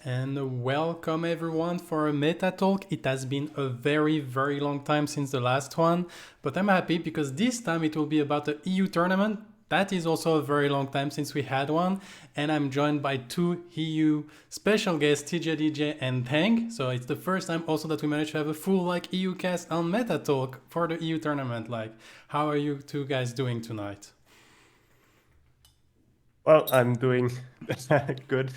And welcome everyone for a meta talk. It has been a very, very long time since the last one, but I'm happy because this time it will be about the EU tournament. That is also a very long time since we had one, and I'm joined by two EU special guests, TJDJ and Tang. So it's the first time also that we managed to have a full EU cast on meta talk for the EU tournament. How are you two guys doing tonight? Well, I'm doing good.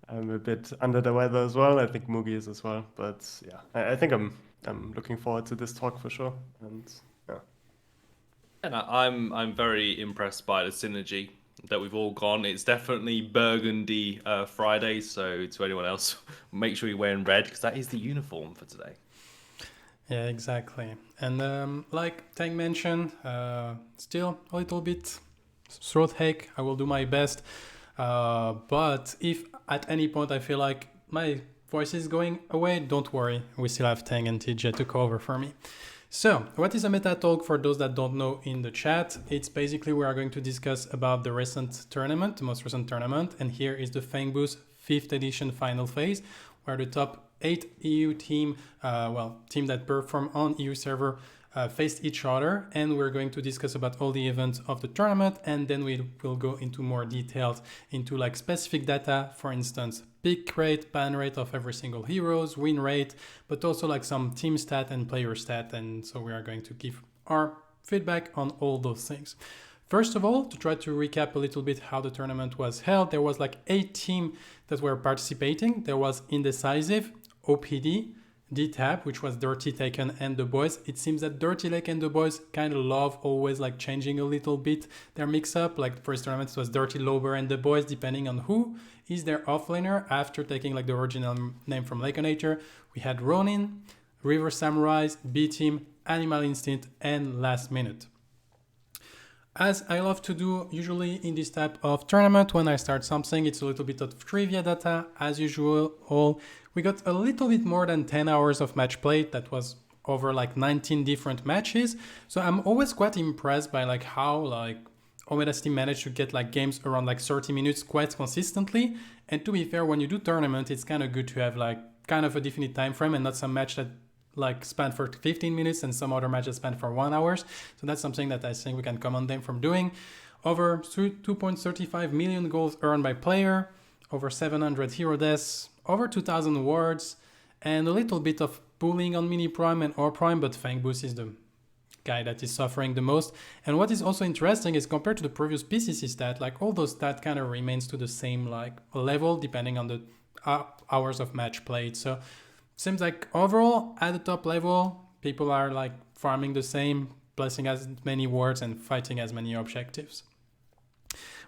I'm a bit under the weather as well. I think Mugi is as well. But yeah, I think I'm looking forward to this talk for sure. And yeah. And I'm very impressed by the synergy that we've all gone. It's definitely Burgundy Friday, so to anyone else, make sure you're wearing red because that is the uniform for today. Yeah, exactly. And like Tang mentioned, still a little bit throat ache. I will do my best. But if at any point I feel like my voice is going away, don't worry. We still have Tang and TJ to cover for me. So, what is a meta talk for those that don't know in the chat? It's basically we are going to discuss about the recent tournament, the most recent tournament. And here is the Fangbooth 5th edition final phase, where the top 8 EU team that perform on EU server faced each other, and we're going to discuss about all the events of the tournament, and then we will go into more details into specific data, for instance, pick rate, ban rate of every single heroes, win rate, but also some team stat and player stat, and so we are going to give our feedback on all those things. First of all, to try to recap a little bit how the tournament was held, there was 8 teams that were participating. There was Indecisive, OPD, D-Tap, which was Dirty Taken and the boys. It seems that Dirty Lake and the boys kind of love always changing a little bit their mix up. First tournament it was Dirty Lober and the boys, depending on who is their offlaner after taking the original name from Lake of Nature. We had Ronin, River Samurais, B-Team, Animal Instinct, and Last Minute. As I love to do usually in this type of tournament, when I start something, it's a little bit of trivia data. As usual, we got a little bit more than 10 hours of match play. That was over 19 different matches. So I'm always quite impressed by how Omeda's team managed to get games around 30 minutes quite consistently. And to be fair, when you do tournament, it's kind of good to have kind of a definite time frame and not some match that span for 15 minutes and some other matches span for 1 hour. So that's something that I think we can commend them from doing. Over 2.35 million goals earned by player, over 700 hero deaths, over 2,000 wards, and a little bit of pulling on mini prime and or prime, but Fangbooth is the guy that is suffering the most. And what is also interesting is compared to the previous PCC stat, all those stats kind of remains to the same level depending on the hours of match played. So seems overall at the top level, people are farming the same, placing as many wards and fighting as many objectives.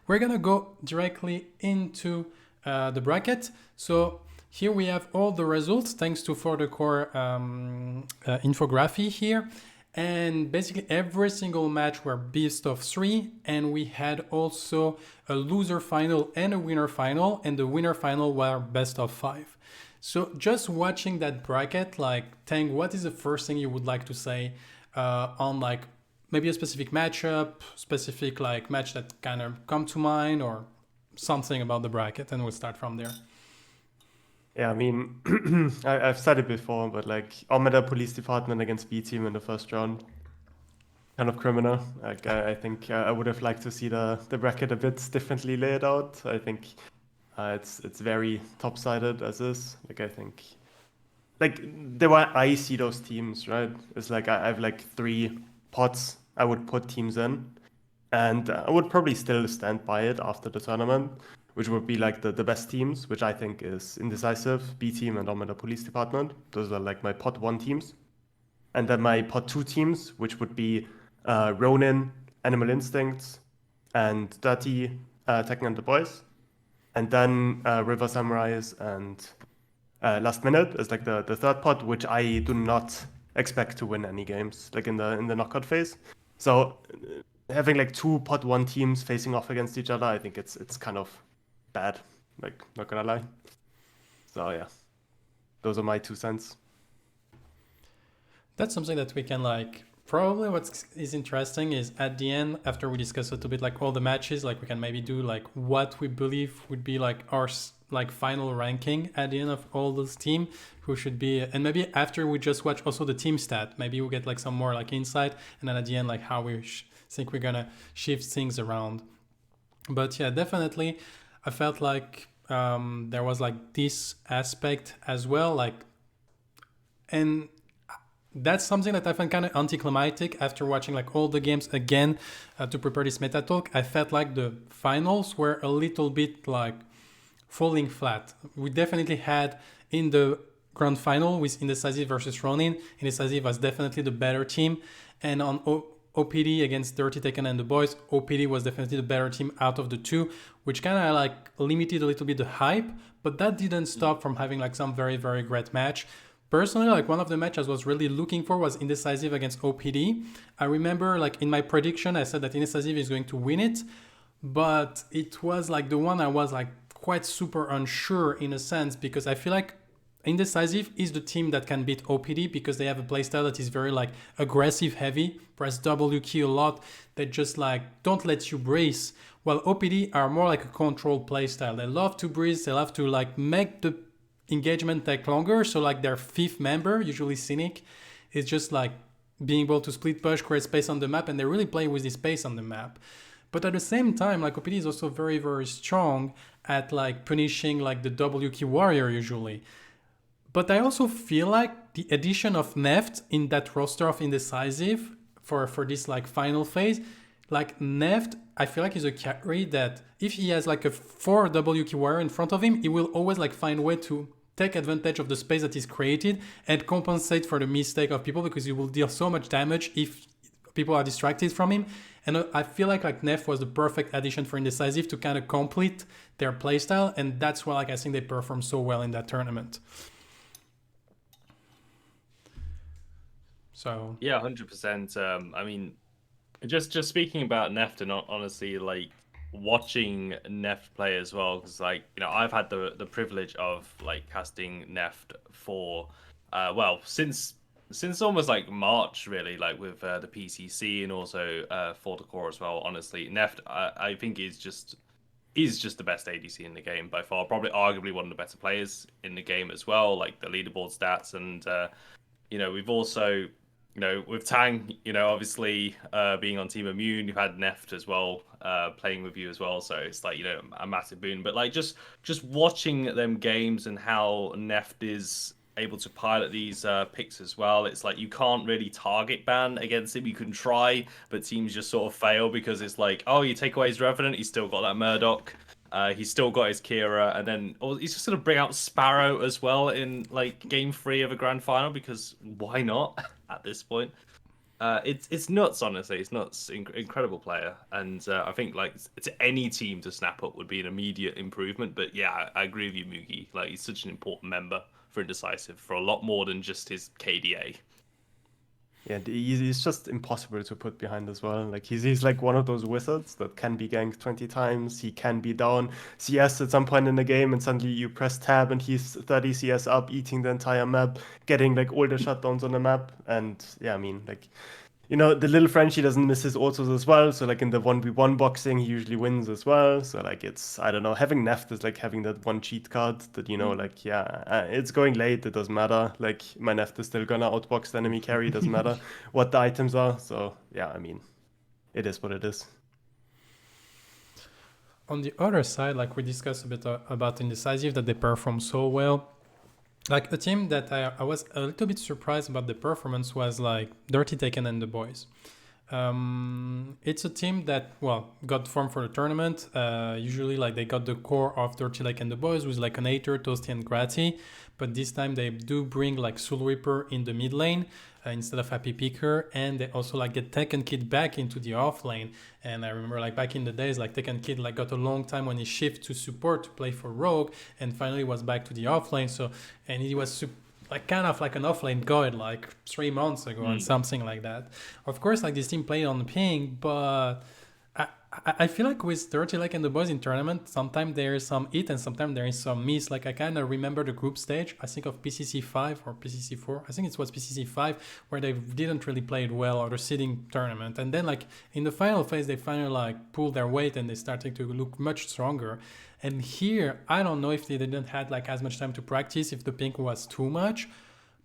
We're gonna go directly into the bracket. So here we have all the results thanks to For the Core infography here. And basically every single match were best of 3, and we had also a loser final and a winner final, and the winner final were best of 5. So just watching that bracket, Tang, what is the first thing you would like to say on maybe a specific matchup, specific match that kind of come to mind, or something about the bracket, and we'll start from there. Yeah, I mean, I've said it before, but Omeda Police Department against B Team in the first round, kind of criminal. I think I would have liked to see the bracket a bit differently laid out. I think it's very top-sided as is. I think the way I see those teams, right? It's I have 3 pots I would put teams in, and I would probably still stand by it after the tournament, which would be the best teams, which I think is Indecisive, B Team, and Omeda Police Department. Those are my pot 1 teams. And then my pot 2 teams, which would be Ronin, Animal Instincts, and Dirty Tekken and the Boys. And then River Samurais and Last Minute is the third pot, which I do not expect to win any games in the knockout phase. So having 2 pot 1 teams facing off against each other, I think it's kind of bad, not gonna lie. So yeah, those are my 2 cents. That's something that we can Probably what is interesting is at the end, after we discuss a little bit like all the matches, like we can maybe do like what we believe would be like our like final ranking at the end of all those team who should be, and maybe after we just watch also the team stat, maybe we'll get like some more like insight, and then at the end like how we think we're gonna shift things around. But yeah, definitely I felt like there was like this aspect as well, like, and that's something that I find kind of anticlimactic after watching like all the games again to prepare this meta talk. I felt like the finals were a little bit like falling flat. We definitely had in the grand final with Indecisive versus Ronin. Indecisive was definitely the better team, and on OPD against Dirty Taken and the boys, OPD was definitely the better team out of the two, which kind of like limited a little bit the hype, but that didn't stop from having like some very, very great match. Personally, like one of the matches I was really looking for was Indecisive against OPD. I remember like in my prediction, I said that Indecisive is going to win it, but it was like the one I was like quite super unsure in a sense, because I feel like Indecisive is the team that can beat OPD because they have a playstyle that is very like aggressive heavy, press W key a lot, they just like don't let you brace, while OPD are more like a controlled playstyle. They love to breeze, they love to like make the engagement take longer, so like their fifth member, usually Cynic, is just like being able to split push, create space on the map, and they really play with this space on the map. But at the same time, like OPD is also very, very strong at like punishing like the W key warrior usually. But I also feel like the addition of Neft in that roster of Indecisive for this like final phase, like Neft, I feel like is a carry that if he has like a 4 W key warrior in front of him, he will always like find a way to take advantage of the space that is created and compensate for the mistake of people, because he will deal so much damage if people are distracted from him. And I feel like Neft was the perfect addition for Indecisive to kind of complete their playstyle, and that's why like I think they performed so well in that tournament. So yeah, 100%. I mean, just speaking about Neft, and honestly, like watching Neft play as well, because like, you know, I've had the privilege of like casting Neft for well, since almost like March really, like with the PCC and also for the core as well. Honestly, Neft I think is just the best ADC in the game by far, probably arguably one of the better players in the game as well, like the leaderboard stats. And you know, we've also, you know, with Tang, you know, obviously being on Team Immune, you've had Neft as well playing with you as well, so it's like, you know, a massive boon. But like just watching them games and how Neft is able to pilot these picks as well, it's like you can't really target ban against him. You can try, but teams just sort of fail because it's like, oh, you take away his Revenant, he's still got that Murdoch. He's still got his Kira, and then he's just gonna bring out Sparrow as well in like game 3 of a grand final, because why not at this point? It's nuts, honestly. It's nuts. Incredible player, and I think like to any team to snap up would be an immediate improvement. But yeah, I agree with you, Mugi. Like, he's such an important member for Indecisive for a lot more than just his KDA. Yeah, he's just impossible to put behind as well. Like he's like one of those wizards that can be ganked 20 times. He can be down CS at some point in the game, and suddenly you press tab and he's 30 CS up, eating the entire map, getting like all the shutdowns on the map. And yeah, I mean, like, you know, the little Frenchie doesn't miss his autos as well. So like in the 1v1 boxing, he usually wins as well. So like it's, I don't know, having Neft is like having that one cheat card that, you know, like, yeah, it's going late, it doesn't matter. Like my Neft is still gonna outbox the enemy carry, doesn't matter what the items are. So yeah, I mean, it is what it is. On the other side, like we discussed a bit about Indecisive, that they perform so well. Like a team that I was a little bit surprised about the performance was like Dirty Taken and the boys. It's a team that, well, got formed for the tournament. Usually like they got the core of Dirty Taken and the boys with like an Aether, Toasty and Gratty. But this time they do bring like Soul Reaper in the mid lane instead of Happy Picker, and they also like get Tekken Kid back into the off lane. And I remember like back in the days, like Tekken Kid like got a long time when he shifted to support to play for Rogue, and finally was back to the off lane. So, and he was like kind of like an offlane god like 3 months ago and something like that. Of course, like this team played on ping, but I feel like with Dirty Lake and the boys in tournament, sometimes there is some hit and sometimes there is some miss. Like I kind of remember the group stage. I think of PCC 5 or PCC 4. I think it was PCC 5 where they didn't really play it well, or the seeding tournament. And then like in the final phase, they finally like pulled their weight and they started to look much stronger. And here, I don't know if they didn't had like as much time to practice, if the pink was too much,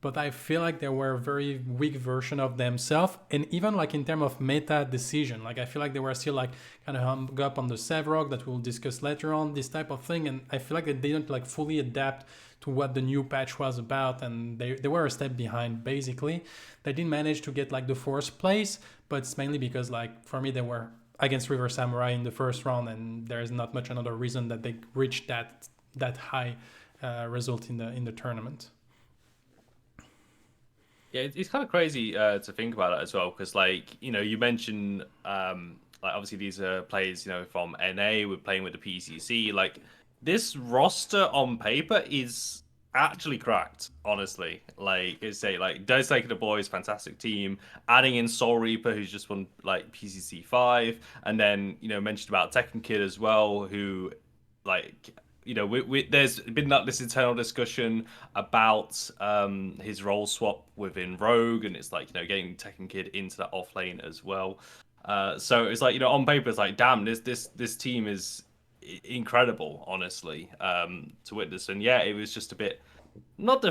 but I feel like they were a very weak version of themselves. And even like in terms of meta decision, like I feel like they were still like kind of hung up on the Sevrog that we'll discuss later on, this type of thing. And I feel like they didn't like fully adapt to what the new patch was about, and they were a step behind basically. They didn't manage to get like the fourth place, but it's mainly because like for me they were against River Samurai in the first round, and there's not much another reason that they reached that high result in the tournament. Yeah, it's kind of crazy to think about it as well, because like you mentioned like obviously these are players from NA, we're playing with the PCC. Like this roster on paper is actually cracked, honestly. Like I say, like Dice Like the Boys, fantastic team. Adding in Soul Reaper, who's just won like PCC 5, and then mentioned about Tekken Kid as well, who like there's been this internal discussion about his role swap within Rogue, and it's like getting Tekken Kid into that off lane as well. So it's like on paper it's like, damn, this team is incredible, honestly, to witness. And yeah, it was just a bit not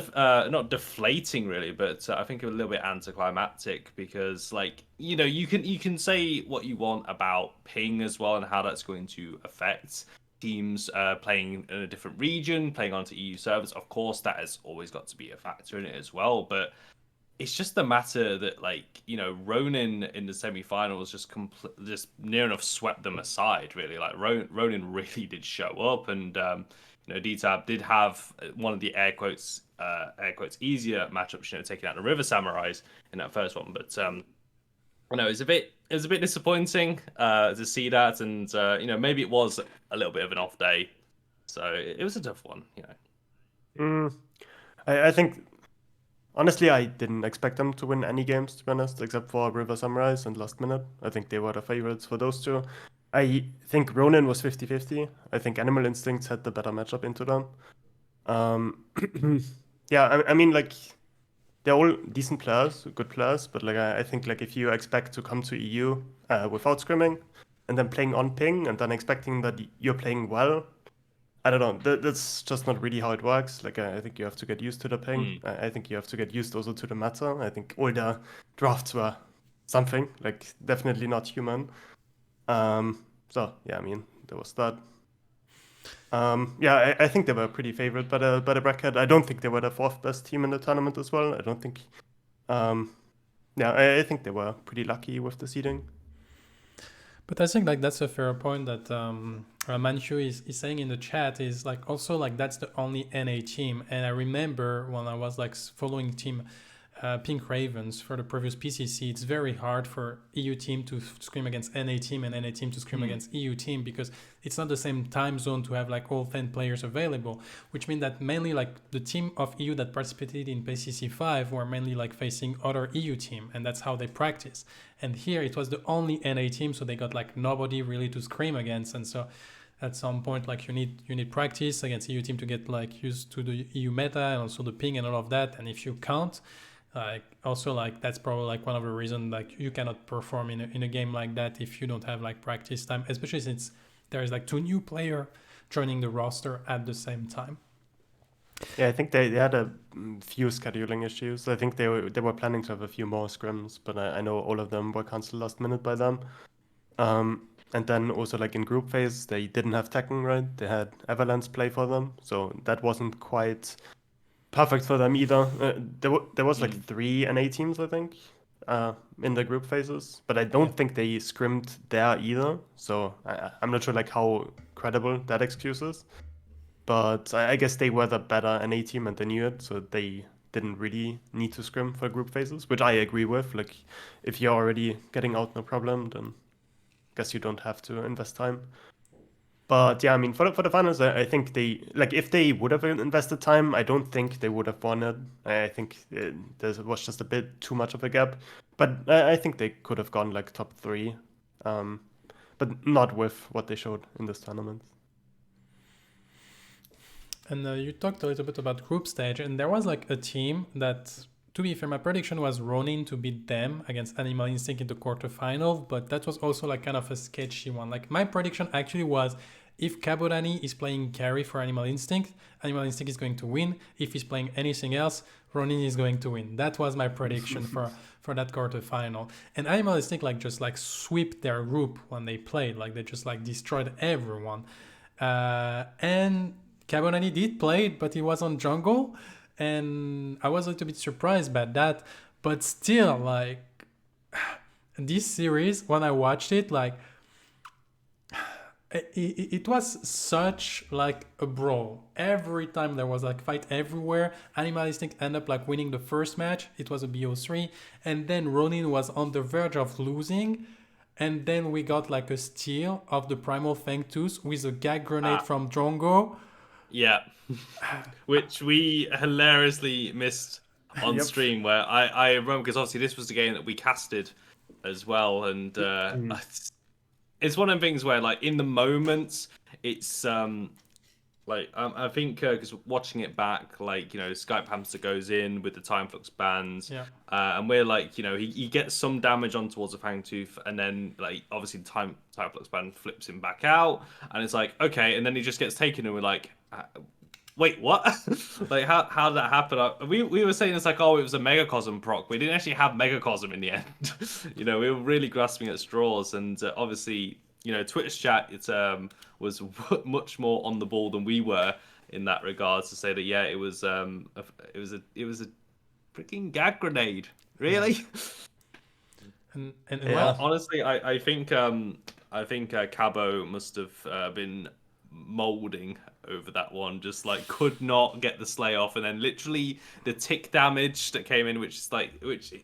deflating really, but I think a little bit anticlimactic, because like you can say what you want about ping as well and how that's going to affect teams playing in a different region, playing onto EU servers. Of course, that has always got to be a factor in it as well. But it's just the matter that like Ronin in the semi-finals just near enough swept them aside. Really, like Ronin really did show up, and DTAB did have one of the air quotes easier matchups, taking out the River Samurais in that first one. But I know it was a bit disappointing to see that, and maybe it was a little bit of an off day, so it was a tough one. I think honestly I didn't expect them to win any games, to be honest, except for River Samurais and Last Minute. I think they were the favorites for those two. I think Ronin was 50-50. I think Animal Instincts had the better matchup into them. Yeah, I mean like, they're all decent players, good players, but like I think like if you expect to come to EU without scrimming and then playing on ping and then expecting that you're playing well, I don't know. That's just not really how it works. Like I think you have to get used to the ping. I think you have to get used also to the meta. I think all the drafts were something, like definitely not human. So yeah, I mean there was that. Yeah, I think they were pretty favored by the bracket. I don't think they were the fourth best team in the tournament as well. I don't think. Yeah, I think they were pretty lucky with the seeding. But I think like that's a fair point that Manchu is saying in the chat, is like also like that's the only NA team. And I remember when I was like following team Pink Ravens for the previous PCC, it's very hard for EU team to scrim against NA team and NA team to scrim against EU team, because it's not the same time zone to have like all 10 players available, which means that mainly like the team of EU that participated in PCC 5 were mainly like facing other EU team, and that's how they practice. And here it was the only NA team, so they got like nobody really to scrim against. And so at some point like you need practice against EU team to get like used to the EU meta and also the ping and all of that. And if you can't, like also like that's probably like one of the reasons like you cannot perform in a game like that if you don't have like practice time, especially since there is like 2 new players joining the roster at the same time. Yeah, I think they had a few scheduling issues. I think they were planning to have a few more scrims, but I know all of them were cancelled last minute by them. And then also like in group phase, they didn't have Tekken, right? They had Avalanche play for them, so that wasn't quite perfect for them either. There was like 3 NA teams, I think, in the group phases, but I don't think they scrimmed there either. So I'm not sure like how credible that excuse is. But I guess they were the better NA team and they knew it, so they didn't really need to scrim for group phases, which I agree with. Like, if you're already getting out, no problem, then I guess you don't have to invest time. But yeah, I mean, for the finals, I think they, like, if they would have invested time, I don't think they would have won it. I think there was just a bit too much of a gap. But I think they could have gone like top 3. but not with what they showed in this tournament. And you talked a little bit about group stage, and there was like a team that, to be fair, my prediction was Ronin to beat them against Animal Instinct in the quarterfinal, but that was also like kind of a sketchy one. Like my prediction actually was, if Kabodani is playing carry for Animal Instinct is going to win. If he's playing anything else, Ronin is going to win. That was my prediction for that quarterfinal. And Animal Instinct like just like swept their group when they played. Like they just like destroyed everyone. And Kabonani did play it, but he was on jungle, and I was a little bit surprised by that. But still, like, this series, when I watched it, like, it was such like a brawl. Every time there was like fight everywhere. Animal Instinct ended up like winning the first match. It was a BO3, and then Ronin was on the verge of losing. And then we got like a steal of the Primal Fangtooth with a gag grenade from Drongo. Yeah, which we hilariously missed on stream. Where I remember, because obviously this was the game that we casted as well, and it's one of the things where like in the moments it's like I think because watching it back, like, you know, Skype Hamster goes in with the time flux bands, and we're like, you know, he gets some damage on towards the Fangtooth, and then like obviously the time flux band flips him back out, and it's like, okay, and then he just gets taken, and we're like, wait, what? Like how did that happen? We were saying it's like, oh, it was a Megacosm proc. We didn't actually have Megacosm in the end. You know, we were really grasping at straws, and obviously, you know, Twitch chat was much more on the ball than we were in that regards, to say that yeah, it was a freaking gag grenade, really. And yeah, honestly, I think Cabo must have been molding over that one, just like could not get the slay off, and then literally the tick damage that came in, which is like,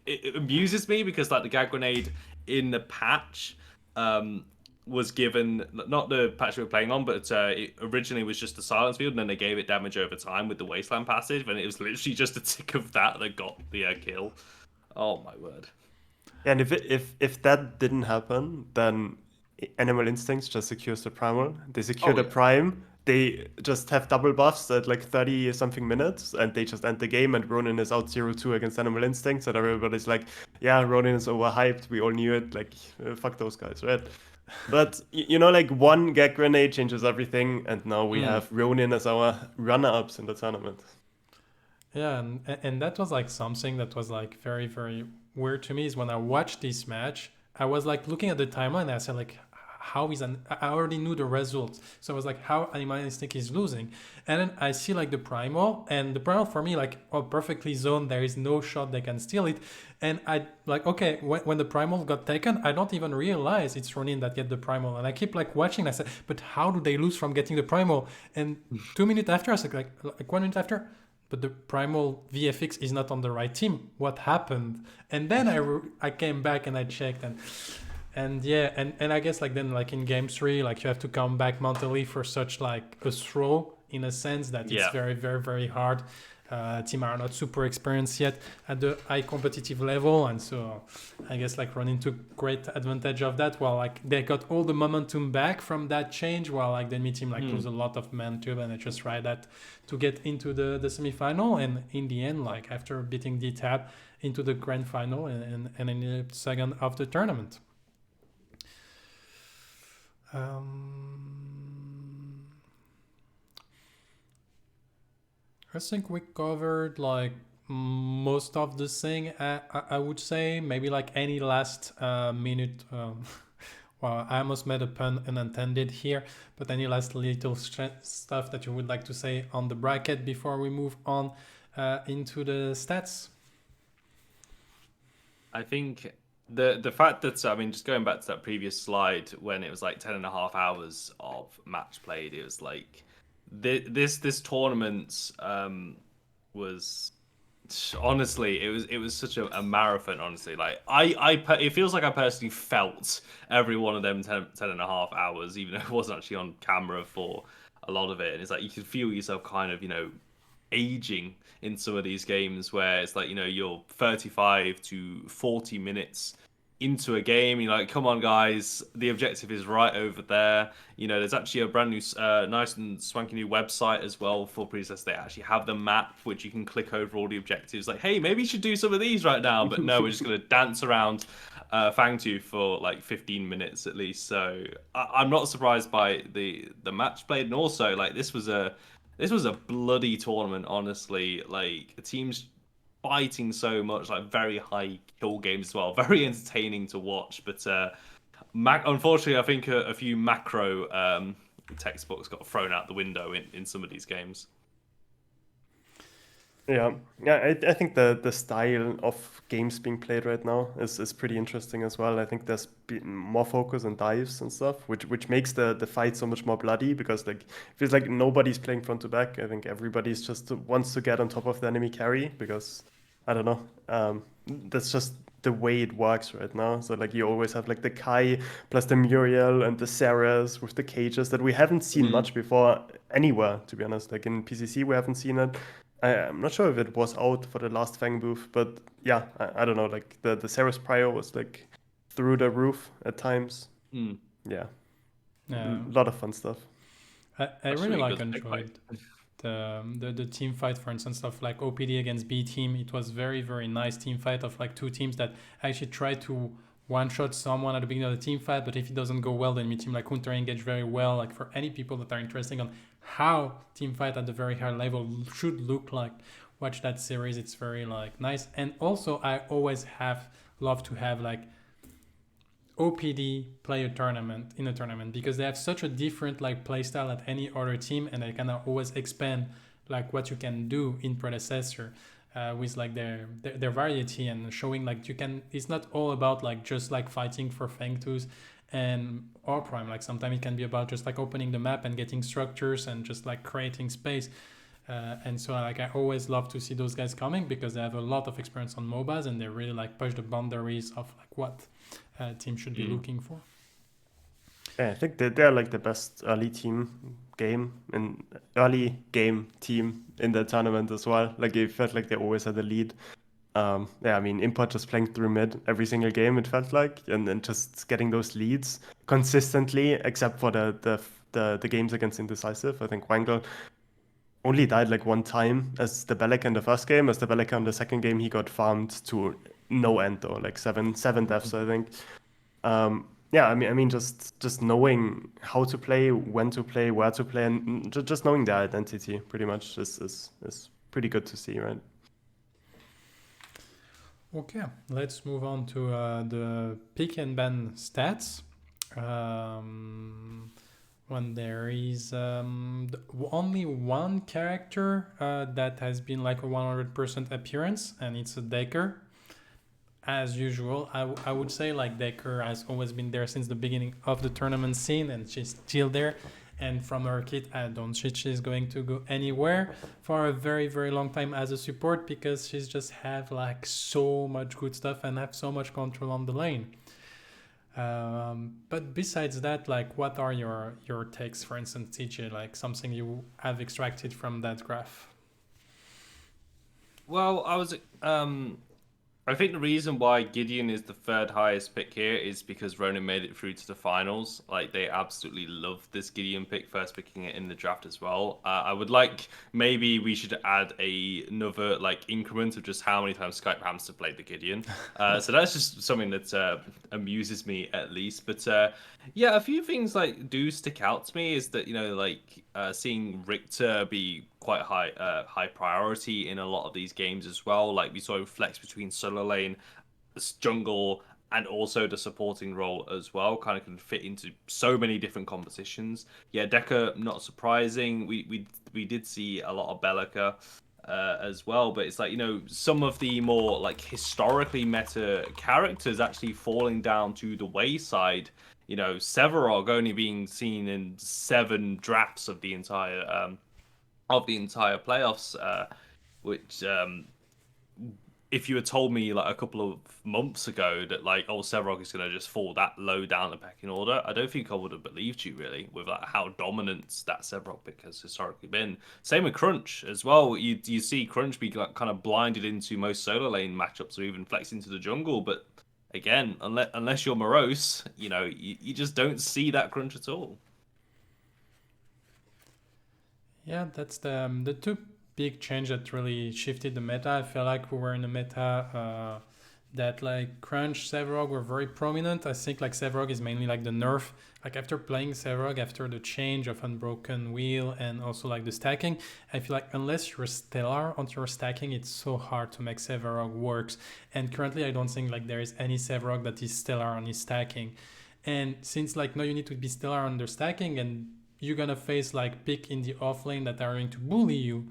it amuses me, because like the gag grenade in the patch was given, not the patch we were playing on, but it originally was just the silence field, and then they gave it damage over time with the wasteland passive, and it was literally just a tick of that got the kill. Oh my word. And if that didn't happen, then Animal Instincts just secures the primal. They secure the prime. They just have double buffs at like 30 something minutes, and they just end the game, and Ronin is out 0-2 against Animal Instincts, and everybody's like, yeah, Ronin is overhyped. We all knew it. Like, fuck those guys, right? But, you know, like one gag grenade changes everything, and now we have Ronin as our runner-ups in the tournament. Yeah, and that was like something that was like very, very weird to me, is when I watched this match, I was like looking at the timeline, and I said like, I already knew the results, so I was like, how Animal Instinct is losing, and then I see like the primal, and the primal for me like, oh, perfectly zoned, there is no shot they can steal it, and I like, okay, when the primal got taken, I don't even realize it's Ronin that get the primal, and I keep like watching, and I said, but how do they lose from getting the primal? And 2 minutes after, I was like 1 minute after, but the primal VFX is not on the right team. What happened? And then I came back and I checked, and yeah, and I guess like then like in game 3, like you have to come back mentally for such like a throw, in a sense that it's very, very, very hard. Team are not super experienced yet at the high competitive level, and so I guess like Ronin took great advantage of that, while like they got all the momentum back from that change, while like the enemy team like lose a lot of momentum, and they just ride that to get into the semi-final, and in the end, like after beating D-Tab into the grand final and in the second of the tournament. I think we covered like most of the thing. I would say maybe like any last minute. Well, I almost made a pun unintended here, but any last little stuff that you would like to say on the bracket before we move on into the stats? I think the fact that, I mean, just going back to that previous slide, when it was like 10.5 hours of match played, it was like this tournament was, honestly, it was such a marathon. Honestly, like it feels like I personally felt every one of them 10.5 hours, even though it wasn't actually on camera for a lot of it. And it's like you can feel yourself kind of, you know, aging in some of these games, where it's like, you know, you're 35 to 40 minutes into a game. You're like, come on, guys, the objective is right over there. You know, there's actually a brand new, nice and swanky new website as well for Predecessor. They actually have the map, which you can click over all the objectives. Like, hey, maybe you should do some of these right now. But no, we're just going to dance around Fangtooth for like 15 minutes at least. So I'm not surprised by the match played. And also, like, this was a bloody tournament, honestly. Like, the teams fighting so much, like very high kill games as well. Very entertaining to watch. But unfortunately, I think a few macro textbooks got thrown out the window in some of these games. Yeah, I think the style of games being played right now is pretty interesting as well. I think there's been more focus on dives and stuff, which makes the fight so much more bloody because like it feels like nobody's playing front to back. I think everybody's just wants to get on top of the enemy carry because I don't know. That's just the way it works right now. So like you always have like the Kai plus the Muriel and the Sarahs with the cages that we haven't seen much before anywhere, to be honest. Like in PCC we haven't seen it. I'm not sure if it was out for the last Fangbooth, but yeah, I don't know. Like the Sarah's Prior was like through the roof at times. Yeah, Yeah. a lot of fun stuff. I That's really really like good enjoyed the team fight, for instance, of like OPD against B team. It was very, very nice team fight of like two teams that actually try to one shot someone at the beginning of the team fight, but if it doesn't go well, then we team like counter engage very well. Like for any people that are interested on how team fight at the very high level should look like, watch that series. It's very like nice. And also I always have love to have like OPD play a tournament in a tournament because they have such a different like play style at any other team, and they can always expand like what you can do in Predecessor with like their variety and showing like you can. It's not all about like just like fighting for Fangtooth and or Prime. Like sometimes it can be about just like opening the map and getting structures and just like creating space. And so like I always love to see those guys coming because they have a lot of experience on MOBAs and they really like push the boundaries of like what team should be looking for. Yeah, I think they're like the best early game team in the tournament as well. Like it felt like they always had the lead. Yeah, I mean, Import just playing through mid every single game, it felt like, and then just getting those leads consistently, except for the games against Indecisive. I think Wangle only died like one time as the Bellic in the first game. As the Bellic in the second game, he got farmed to no end though, like seven deaths, I think. Yeah, I mean, just knowing how to play, when to play, where to play, and just knowing their identity pretty much is pretty good to see, right? Okay, let's move on to the pick and ban stats. When there is only one character that has been like a 100% appearance, and it's a Decker. As usual, I would say like Decker has always been there since the beginning of the tournament scene, and she's still there. And from her kit, I don't think she's going to go anywhere for a very, very long time as a support because she's just have like so much good stuff and have so much control on the lane. But besides that, like, what are your takes, for instance, TJ, like something you have extracted from that graph? Well, I think the reason why Gideon is the third highest pick here is because Ronan made it through to the finals. Like, they absolutely love this Gideon pick, first picking it in the draft as well. I would like, maybe we should add another like increment of just how many times Skype Hamster played the Gideon. So that's just something that amuses me at least. But yeah, a few things like do stick out to me is that, you know, like seeing Richter be quite high priority in a lot of these games as well. Like we saw him flex between solo lane, jungle, and also the supporting role as well. Kind of can fit into so many different compositions. Yeah, Decker, not surprising. We did see a lot of Bellica as well, but it's like, you know, some of the more like historically meta characters actually falling down to the wayside. You know, Severog only being seen in 7 drafts of the entire playoffs, which if you had told me like a couple of months ago that like, oh, Severog is going to just fall that low down the pecking order, I don't think I would have believed you really, with like how dominant that Severog pick has historically been. Same with Crunch as well. You see Crunch be like kind of blinded into most solo lane matchups or even flex into the jungle, but again, unless you're morose, you just don't see that crunch at all. Yeah, that's the two big change that really shifted the meta. I feel like we were in a meta that like Crunch, Sevrog were very prominent. I think like Sevrog is mainly like the nerf. Like after playing Sevrog, after the change of Unbroken Wheel and also like the stacking, I feel like unless you're stellar on your stacking, it's so hard to make Sevrog works. And currently, I don't think like there is any Sevrog that is stellar on his stacking. And since like no, you need to be stellar on the stacking, and you're gonna face like pick in the offlane that are going to bully you.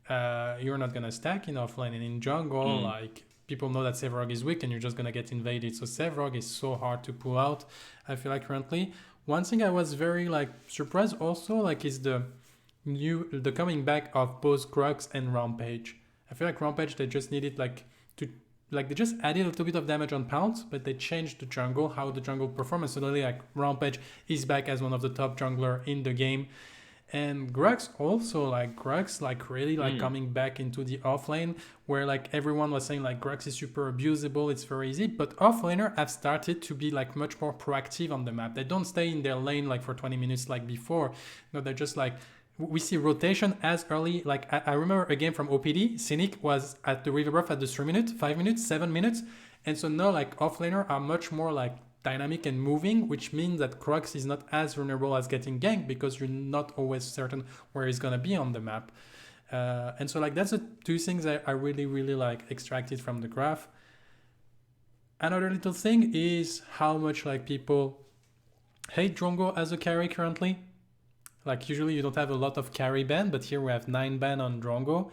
You're not gonna stack in offlane, and in jungle, like people know that Sevrog is weak and you're just gonna get invaded. So Sevrog is so hard to pull out. I feel like currently. One thing I was very like surprised also like is the coming back of both Crux and Rampage. I feel like Rampage they just needed like to like they just added a little bit of damage on Pounce, but they changed the jungle, how the jungle performance. Suddenly like Rampage is back as one of the top jungler in the game. And Grux also like Grux like really like coming back into the offlane where like everyone was saying like Grux is super abusable, it's very easy, but offlaner have started to be like much more proactive on the map. They don't stay in their lane like for 20 minutes like before. No, they're just like we see rotation as early. Like I remember a game from OPD, Cynic was at the river buff at the 3 minutes, 5 minutes, 7 minutes, and so now like offlaner are much more like dynamic and moving, which means that Crux is not as vulnerable as getting ganked because you're not always certain where he's gonna be on the map. And so like that's the two things that I really like extracted from the graph. Another little thing is how much like people hate Drongo as a carry currently. Like usually you don't have a lot of carry ban, but here we have 9 ban on Drongo.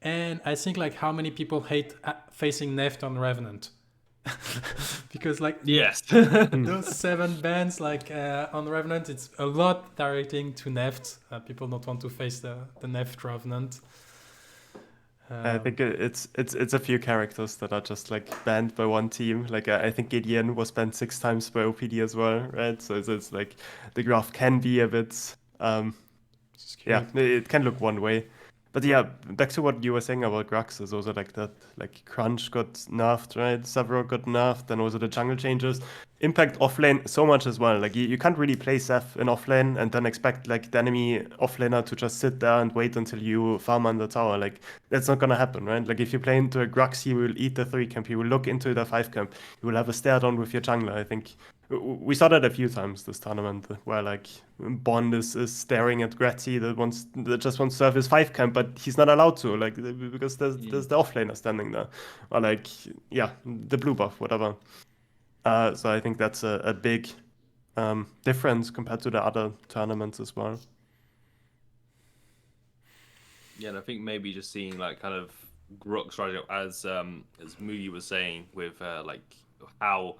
And I think like how many people hate facing Neft on Revenant. Because like yes, those 7 bans like on Revenant, it's a lot directing to Neft. People don't want to face the Neft Revenant. I think it's a few characters that are just like banned by one team. Like I think Gideon was banned 6 times by OPD as well, right? So it's like the graph can be a bit yeah, it can look one way. But yeah, back to what you were saying about Grux is also like that, like Crunch got nerfed, right? Several got nerfed, and also the jungle changes impact offlane so much as well. Like you can't really play Seth in offlane and then expect like the enemy offlaner to just sit there and wait until you farm on the tower. Like that's not gonna happen, right? Like if you play into a Grux, he will eat the 3 camp, he will look into the 5 camp, you will have a stare down with your jungler. I think we saw that a few times this tournament where like Bond is staring at Gretzi that just wants to serve his 5 camp, but he's not allowed to, like because there's the offlaner standing there, or like the blue buff, whatever. So I think that's a big difference compared to the other tournaments as well. Yeah, and I think maybe just seeing like kind of Grux right as Mugi was saying with like how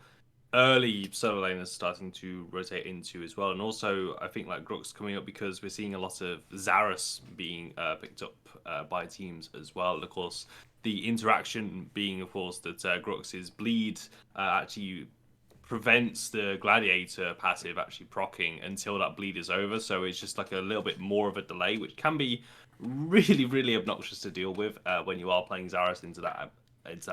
early solo lane is starting to rotate into as well, and also I think like Grux coming up because we're seeing a lot of Zarus being picked up by teams as well. And of course, the interaction being, of course, that Grux's bleed actually prevents the gladiator passive actually proccing until that bleed is over. So it's just like a little bit more of a delay, which can be really obnoxious to deal with when you are playing Zarus into that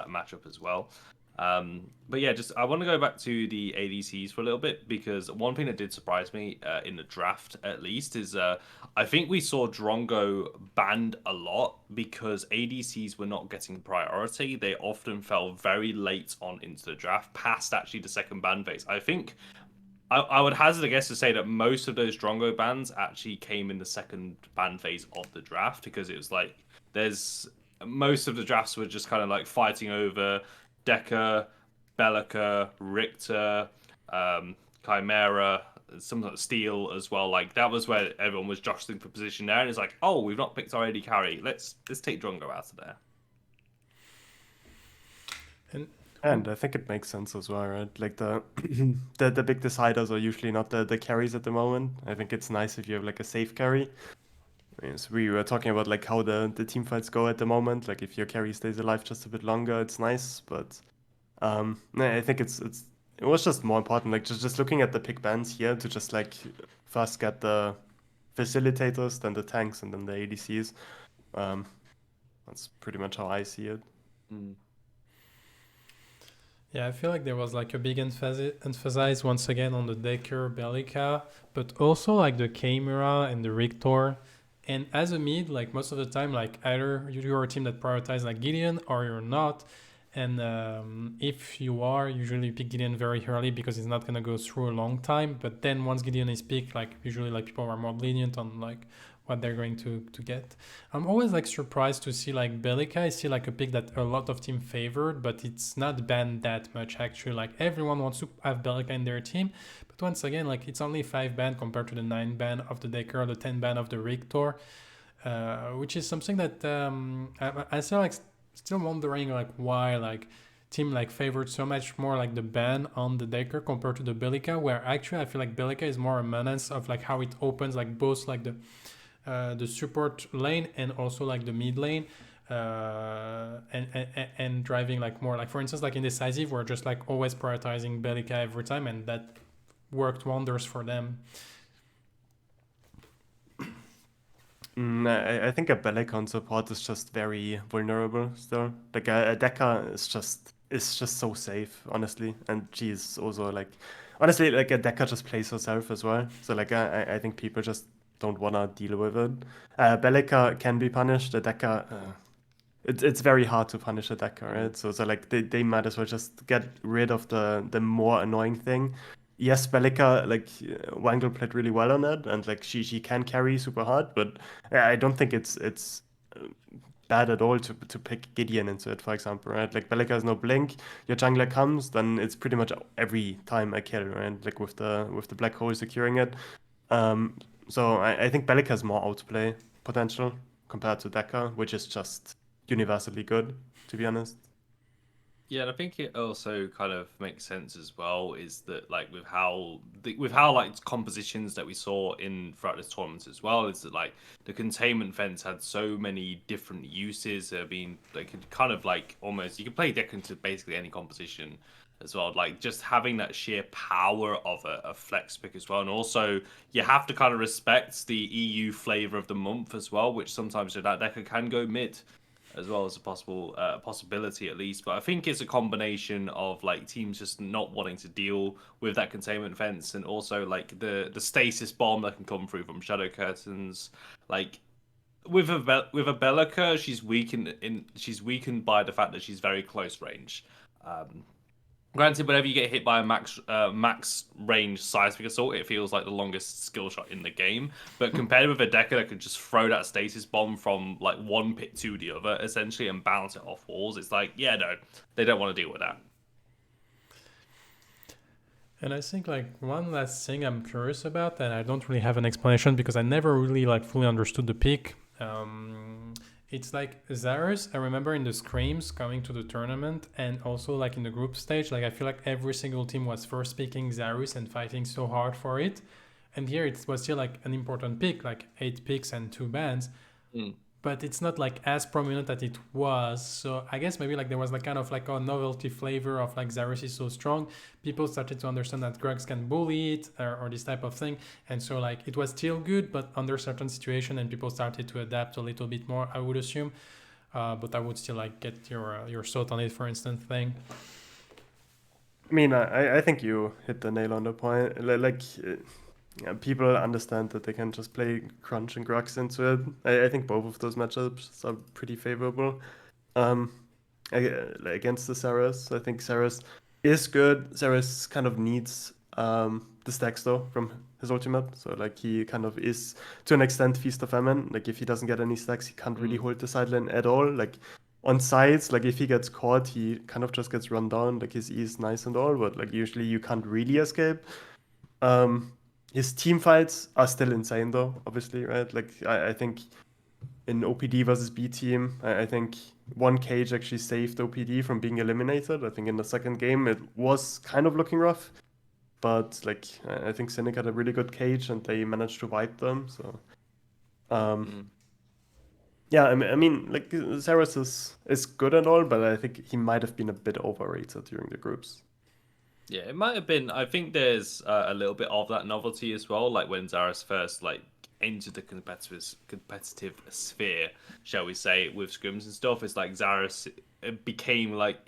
matchup as well. But yeah, just I want to go back to the ADCs for a little bit, because one thing that did surprise me in the draft at least is I think we saw Drongo banned a lot because ADCs were not getting priority. They often fell very late on into the draft, past actually the second ban phase. I think I would hazard a guess to say that most of those Drongo bans actually came in the second ban phase of the draft, because it was like most of the drafts were just kind of like fighting over Decker, Bellica, Richter, Chimera, some sort of Steel as well. Like that was where everyone was jostling for position there, and it's like, oh, we've not picked our AD carry. Let's take Drongo out of there. And I think it makes sense as well, right? Like the big deciders are usually not the carries at the moment. I think it's nice if you have like a safe carry. So we were talking about like how the team fights go at the moment. Like if your carry stays alive just a bit longer, it's nice. But I think it was just more important. Like just looking at the pick bans here to just like first get the facilitators, then the tanks, and then the ADCs. That's pretty much how I see it. Yeah, I feel like there was like a big emphasis once again on the Decker Bellica, but also like the Chimera and the Rictor. And as a mid, like most of the time, like either you're a team that prioritize like Gideon or you're not. And if you are, usually you pick Gideon very early because it's not gonna go through a long time. But then once Gideon is picked, like usually like people are more lenient on like what they're going to get. I'm always like surprised to see like Bellica is still like a pick that a lot of team favored, but it's not banned that much actually. Like everyone wants to have Bellica in their team, but once again, like it's only 5 ban compared to the 9 ban of the Decker, the 10 ban of the Rictor, which is something that I still like still wondering like why like team like favored so much more like the ban on the Decker compared to the Bellica, where actually I feel like Bellica is more a menace of like how it opens like both like the support lane and also like the mid lane, and driving like more like, for instance, like in Decisive we're just like always prioritizing Bellica every time, and that worked wonders for them. I think a Bellic on support is just very vulnerable still. Like a Deca is just so safe, honestly. And she's also like, honestly, like a Deca just plays herself as well. So like I think people just don't wanna deal with it. Bellica can be punished. A Deca, it's very hard to punish a Deca, right? So like they might as well just get rid of the more annoying thing. Yes, Bellica, like Wangle played really well on it, and like she can carry super hard, but I don't think it's bad at all to pick Gideon into it, for example, right? Like Bellica has no blink, your jungler comes, then it's pretty much every time a kill, right? Like with the black hole securing it. So I think Bellica has more outplay potential compared to Deca, which is just universally good, to be honest. Yeah, and I think it also kind of makes sense as well. Is that like with how like compositions that we saw in throughout this tournament as well? Is that like the containment fence had so many different uses. I mean, they could kind of like almost you could play deck into basically any composition as well. Like just having that sheer power of a flex pick as well, and also you have to kind of respect the EU flavor of the month as well, which sometimes that deck can go mid as well as a possibility at least. But I think it's a combination of like teams just not wanting to deal with that containment fence, and also like the stasis bomb that can come through from shadow curtains. Like with a Bellica, she's weakened by the fact that she's very close range. Granted, whenever you get hit by a max range seismic assault, it feels like the longest skill shot in the game. But compared with a Decker that could just throw that stasis bomb from like one pit to the other, essentially, and bounce it off walls, it's like, yeah, no, they don't want to deal with that. And I think like one last thing I'm curious about, and I don't really have an explanation because I never really like fully understood the pick. It's like Zarus, I remember in the scrims coming to the tournament and also like in the group stage, like I feel like every single team was first picking Zarus and fighting so hard for it. And here it was still like an important pick, like 8 picks and 2 bans. But it's not like as prominent as it was. So I guess maybe like there was like kind of like a novelty flavor of like Zarus is so strong. People started to understand that Grugs can bully it or this type of thing. And so like it was still good, but under certain situation, and people started to adapt a little bit more, I would assume. But I would still like get your thought on it, for instance, thing. I mean, I think you hit the nail on the point. Like, yeah, people understand that they can just play Crunch and Grux into it. I think both of those matchups are pretty favorable. Against the Saras, I think Saras is good. Saras kind of needs the stacks though from his ultimate. So like he kind of is to an extent Feast of Famine. Like if he doesn't get any stacks, he can't really hold the side lane at all. Like on sides, like if he gets caught, he kind of just gets run down. Like his E is nice and all, but like usually you can't really escape. His team fights are still insane though, obviously, right? Like I think in OPD versus B team, I think one cage actually saved OPD from being eliminated. I think in the second game it was kind of looking rough, but like I think Cynic had a really good cage and they managed to wipe them. So yeah, I mean like Saras is good and all, but I think he might have been a bit overrated during the groups. Yeah, it might have been. I think there's a little bit of that novelty as well. Like when Zarus first like entered the competitive sphere, shall we say, with scrims and stuff. It's like Zarus it became like,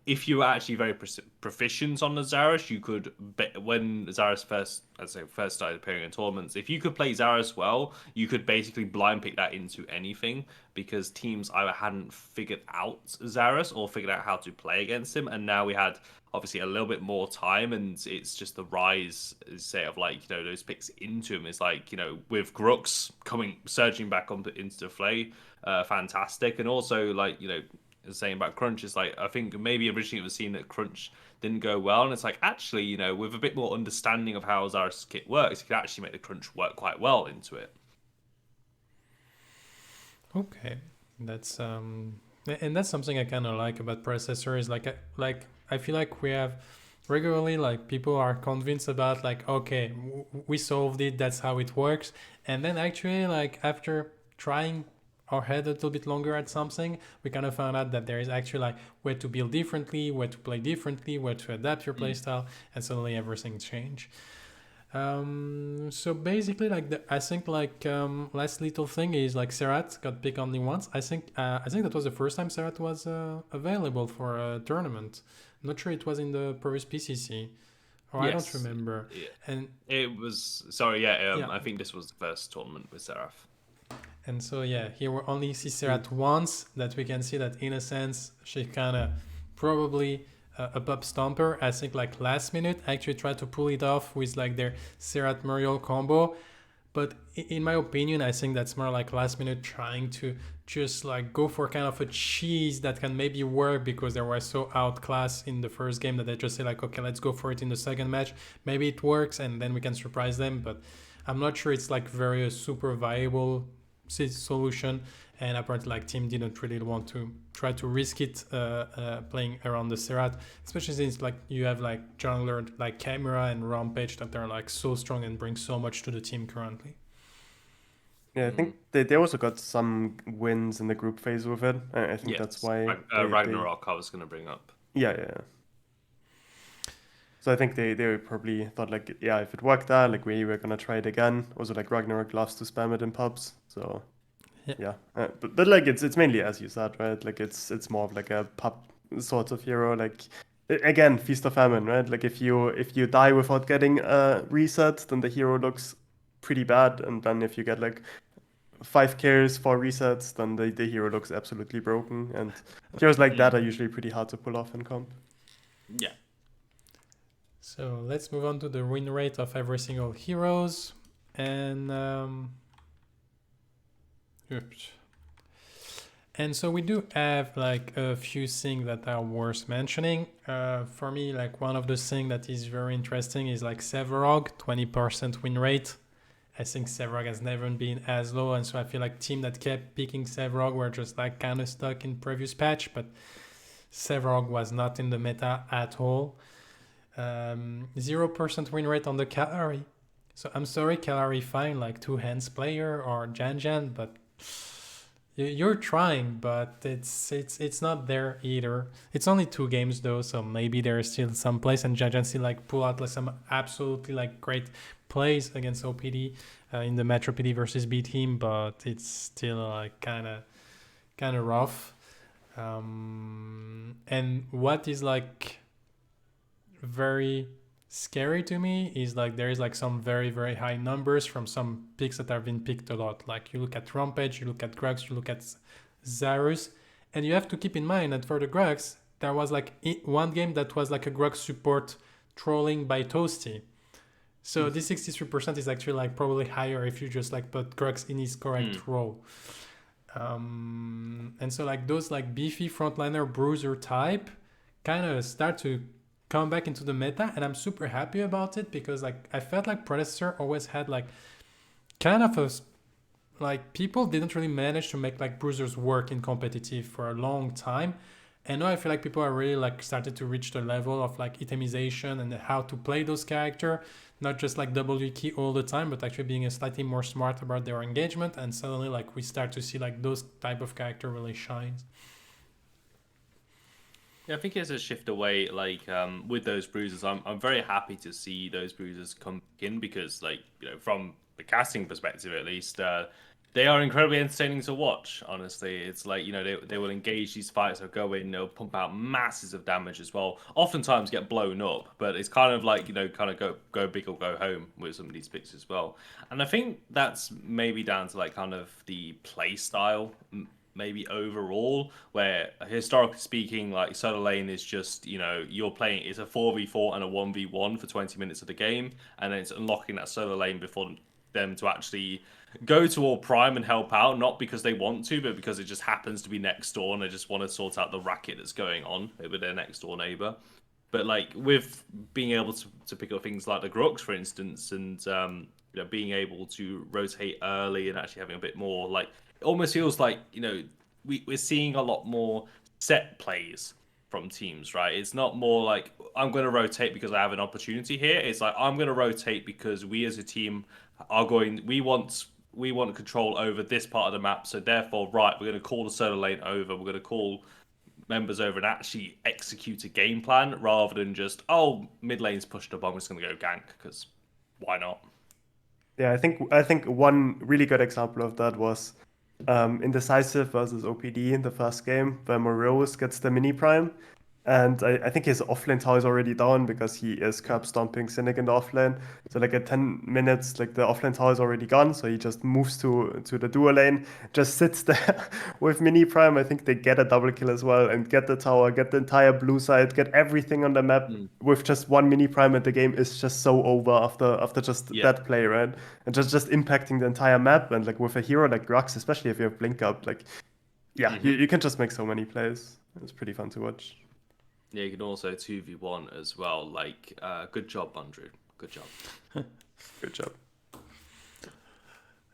if you were actually very proficient on the Zarus, you could when Zarus first started appearing in tournaments, if you could play Zarus well, you could basically blind pick that into anything, because teams either hadn't figured out Zarus or figured out how to play against him, and now we had obviously a little bit more time, and it's just the rise, say, of like, those picks into him is like, with Grux surging back into the fray, fantastic. And also, like, saying about Crunch is like, I think maybe originally it was seen that Crunch didn't go well, and it's like, actually, with a bit more understanding of how Zarus kit works, you could actually make the Crunch work quite well into it. Okay, that's and that's something I kind of like about Predecessor is like I feel like we have regularly like people are convinced about like, okay, we solved it, that's how it works, and then actually like after trying our head a little bit longer at something, we kind of found out that there is actually like where to build differently, where to play differently, where to adapt your playstyle, and suddenly everything changed. So basically, like I think like last little thing is like Serrat got picked only once. I think that was the first time Serrat was available for a tournament. I'm not sure it was in the previous PCC, or yes. I don't remember. Yeah. And it was yeah. I think this was the first tournament with Seraph. And so yeah, here we only see Serrat once. That we can see that in a sense she kind of probably. A pop stomper, I think like last minute actually tried to pull it off with like their Serrat Muriel combo, but in my opinion I think that's more like last minute trying to just like go for kind of a cheese that can maybe work because they were so outclassed in the first game that they just say like, okay, let's go for it in the second match, maybe it works and then we can surprise them. But I'm not sure it's like very a super viable solution, and apparently like team didn't really want to try to risk it playing around the Serrat, especially since like you have like jungler like Camera and Rampage that are like so strong and bring so much to the team currently. Yeah, I think they also got some wins in the group phase with it. I think that's why Ragnarok I was going to bring up. Yeah. So I think they probably thought like, yeah, if it worked out, like we were gonna try it again. Also like Ragnarok loves to spam it in pubs, so yeah. But like it's mainly as you said, right? Like it's more of like a pub sort of hero. Like again, feast or famine, right? Like if you die without getting a reset, then the hero looks pretty bad, and then if you get like 5 kills, 4 resets, then the hero looks absolutely broken. And heroes like that are usually pretty hard to pull off in comp. Yeah. So let's move on to the win rate of every single heroes, and so we do have like a few things that are worth mentioning. For me, like one of the things that is very interesting is like Severog, 20% win rate. I think Severog has never been as low, and so I feel like team that kept picking Severog were just like kind of stuck in previous patch, but Severog was not in the meta at all. 0% win rate on the Kalari. So I'm sorry, Kalari fine, like 2 hands player or Jan, but you're trying, but it's not there either. It's only 2 games though, so maybe there's still some place, and Jan still like pull out like some absolutely like great plays against OPD in the Metro PD versus B team, but it's still like kind of rough. And what is like very scary to me is like there is like some very very high numbers from some picks that have been picked a lot. Like you look at Rampage, you look at Grux, you look at Zarus, and you have to keep in mind that for the Grux there was like one game that was like a Grux support trolling by Toasty. So this 63% is actually like probably higher if you just like put Grux in his correct role. And so like those like beefy frontliner bruiser type kind of start to come back into the meta, and I'm super happy about it because like I felt like Predecessor always had like kind of a like people didn't really manage to make like bruisers work in competitive for a long time, and now I feel like people are really like started to reach the level of like itemization and how to play those characters, not just like W key all the time, but actually being a slightly more smart about their engagement, and suddenly like we start to see like those type of character really shines. Yeah, I think it's a shift away, like with those bruisers. I'm very happy to see those bruisers come in because, like, from the casting perspective at least, They are incredibly entertaining to watch, honestly. It's like, they will engage these fights, they'll go in, they'll pump out masses of damage as well. Oftentimes get blown up, but it's kind of like, kind of go big or go home with some of these picks as well. And I think that's maybe down to like kind of the play style, maybe overall, where historically speaking, like solo lane is just, you're playing, it's a 4v4 and a 1v1 for 20 minutes of the game, and then it's unlocking that solo lane before them to actually go to all prime and help out, not because they want to, but because it just happens to be next door and they just want to sort out the racket that's going on with their next door neighbor. But like with being able to pick up things like the Grux, for instance, and being able to rotate early and actually having a bit more, like, it almost feels like we're seeing a lot more set plays from teams, right? It's not more like I'm going to rotate because I have an opportunity here. It's like I'm going to rotate because we as a team are going. We want control over this part of the map. So therefore, right, we're going to call the solo lane over. We're going to call members over and actually execute a game plan rather than just, oh, mid lane's pushed up, I'm just going to go gank because why not? Yeah, I think one really good example of that was Indecisive versus OPD in the first game, where Morose gets the mini prime. And I think his offlane tower is already down because he is curb stomping Cynic in the offlane. So like at 10 minutes, like the offlane tower is already gone. So he just moves to the dual lane, just sits there with mini prime. I think they get a double kill as well and get the tower, get the entire blue side, get everything on the map with just one mini prime, and the game is just so over after just that play, right? And just impacting the entire map. And like with a hero like Grux, especially if you have blink up, like you can just make so many plays. It's pretty fun to watch. Yeah, you can also 2v1 as well. Like, good job, Andrew. Good job. Good job.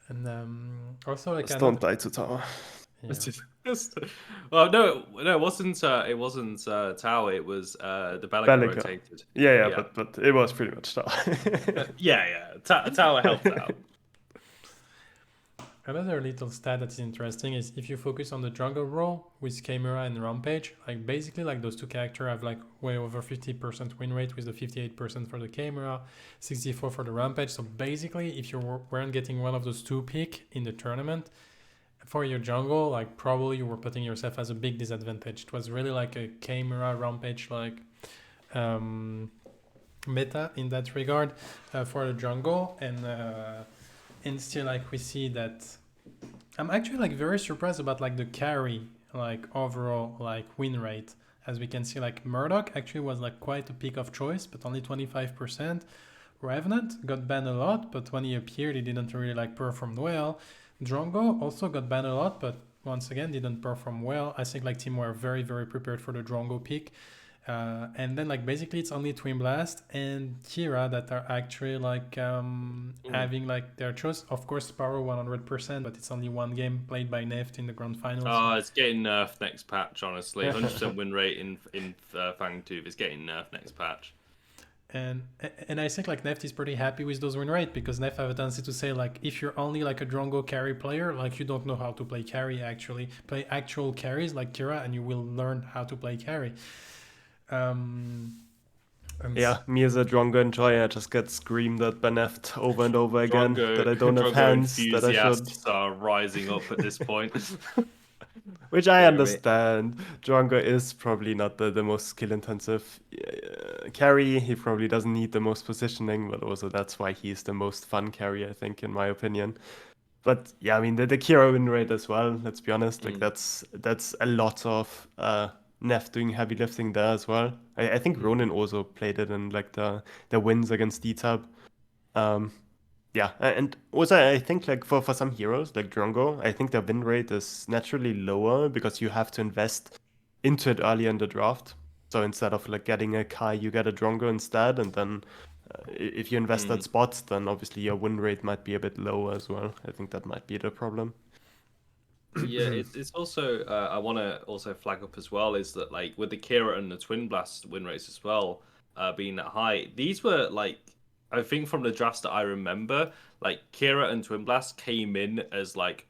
And also, like, just don't die to tower. Yeah. Well, no, it wasn't. It wasn't tower. It was the Bellica rotated. Yeah, but it was pretty much tower. Yeah. Tower helped out. Another little stat that's interesting is if you focus on the jungle role with Chimera and Rampage, like basically like those two characters have like way over 50% win rate with the 58% for the Chimera, 64 for the Rampage. So basically if you weren't getting one of those two pick in the tournament for your jungle, like probably you were putting yourself as a big disadvantage. It was really like a Chimera Rampage like meta in that regard for the jungle, and still like we see that I'm actually like very surprised about like the carry like overall like win rate, as we can see like Murdoch actually was like quite a pick of choice but only 25%. Revenant got banned a lot, but when he appeared he didn't really like perform well. Drongo also got banned a lot, but once again didn't perform well. I think like team were very prepared for the Drongo pick. And then like basically it's only Twin Blast and Kira that are actually like having like their choice. Of course Sparrow 100%, but it's only one game played by Neft in the grand finals. Oh, it's getting nerfed next patch, honestly. 100% win rate in Fangbooth is getting nerfed next patch. And I think like Neft is pretty happy with those win rate, because Neft have a tendency to say like if you're only like a Drongo carry player, like you don't know how to play carry, actually play actual carries like Kira and you will learn how to play carry. Yeah, me as a Drongo enjoyer, I just get screamed at by Neft over and over again that I don't have hands, that I should. Are rising up at this point. Which I understand. Drongo is probably not the most skill intensive carry. He probably doesn't need the most positioning, but also that's why he's the most fun carry, I think, in my opinion. But yeah, I mean the Kira win rate as well, let's be honest. Like that's a lot of Neft doing heavy lifting there as well. I think Ronin also played it in like the wins against D-Tab. Yeah, and also I think like for some heroes like Drongo, I think their win rate is naturally lower because you have to invest into it early in the draft. So instead of like getting a Kai, you get a Drongo instead, and then if you invest that spot, then obviously your win rate might be a bit lower as well. I think that might be the problem. Yeah, it's also I want to also flag up as well is that like with the Kira and the Twin Blast win rates as well being that high, these were like, I think from the drafts that I remember, like Kira and Twin Blast came in as like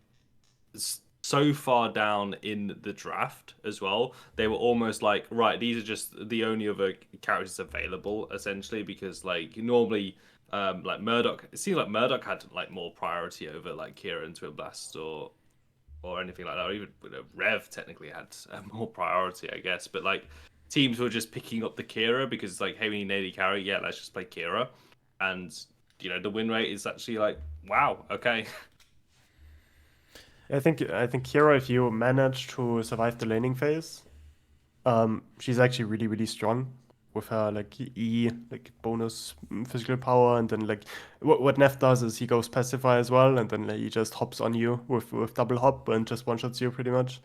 so far down in the draft as well. They were almost like, right, these are just the only other characters available essentially, because like normally Like Murdoch, it seemed like Murdoch had like more priority over like Kira and Twin Blast or anything like that. Or even Rev technically had more priority, I guess. But like teams were just picking up the Kira because it's like, hey, we need an AD carry. Yeah, let's just play Kira, and the win rate is actually like, wow, okay. I think Kira, if you manage to survive the laning phase, she's actually really, really strong with her like like bonus physical power, and then like what Neff does is he goes pacify as well, and then like, he just hops on you with double hop and just one shots you pretty much.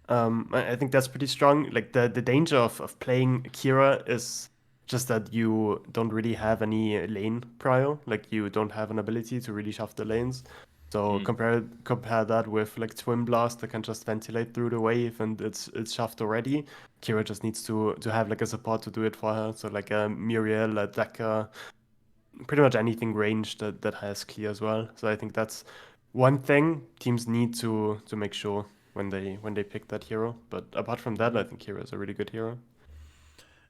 I think that's pretty strong. Like the danger of playing Kira is just that you don't really have any lane prior. Like you don't have an ability to really shove the lanes. So compare that with like Twin Blast that can just ventilate through the wave and it's shoved already. Kira just needs to have like a support to do it for her. So like a Muriel, a Decker, pretty much anything ranged that has clear as well. So I think that's one thing teams need to make sure when they pick that hero. But apart from that, I think hero is a really good hero.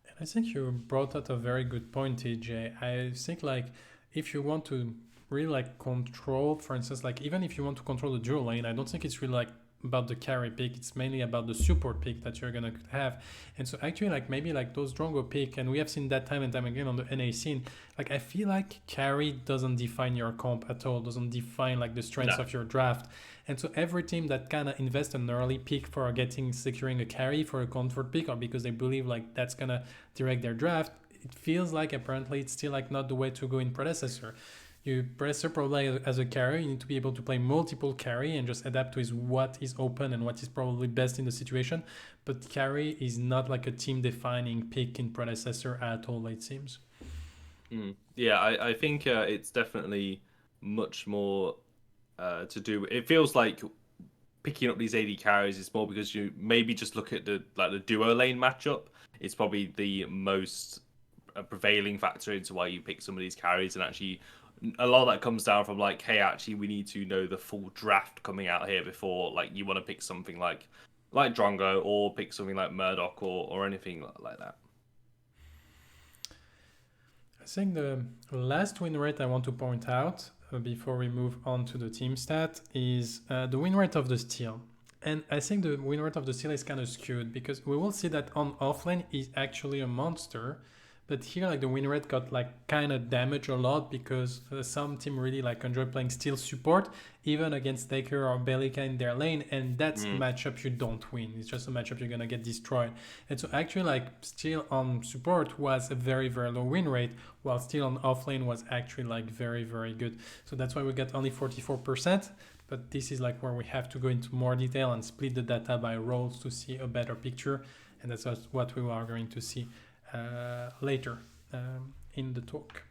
And I think you brought out a very good point, TJ. I think like if you want to really like control, for instance, like even if you want to control the dual lane, I don't think it's really like about the carry pick. It's mainly about the support pick that you're gonna have. And so actually like maybe like those Drongo pick, and we have seen that time and time again on the NA scene, like I feel like carry doesn't define your comp at all, doesn't define like the strengths of your draft. And so every team that kind of invest an early pick for securing a carry for a comfort pick, or because they believe like that's gonna direct their draft, it feels like apparently it's still like not the way to go in Predecessor. You Predecessor probably as a carry, you need to be able to play multiple carry and just adapt to what is open and what is probably best in the situation. But carry is not like a team defining pick in Predecessor at all, it seems. Yeah, I think it's definitely much more to do. It feels like picking up these AD carries is more because you maybe just look at the duo lane matchup. It's probably the most prevailing factor into why you pick some of these carries, and actually a lot of that comes down from like, hey, actually we need to know the full draft coming out here before like you want to pick something like Drongo or pick something like Murdoch or anything like that. I think the last win rate I want to point out before we move on to the team stat is the win rate of the steal. And I think the win rate of the steal is kind of skewed because we will see that on offlane is actually a monster. But here, like the win rate got like kind of damaged a lot because some team really like enjoy playing steal support, even against Taker or Bellica in their lane, and that's a matchup you don't win. It's just a matchup you're gonna get destroyed. And so actually, like steal on support was a very very low win rate, while steal on offlane was actually like very very good. So that's why we got only 44%. But this is like where we have to go into more detail and split the data by roles to see a better picture, and that's what we are going to see later in the talk.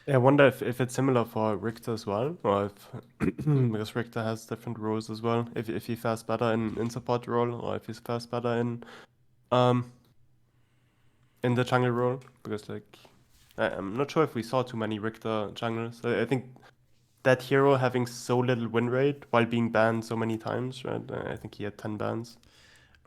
Yeah, I wonder if it's similar for Richter as well, or if because Richter has different roles as well. If he fares better in support role, or if he fares better in the jungle role, because like I'm not sure if we saw too many Richter jungles. I think that hero having so little win rate while being banned so many times, right? I think he had 10 bans.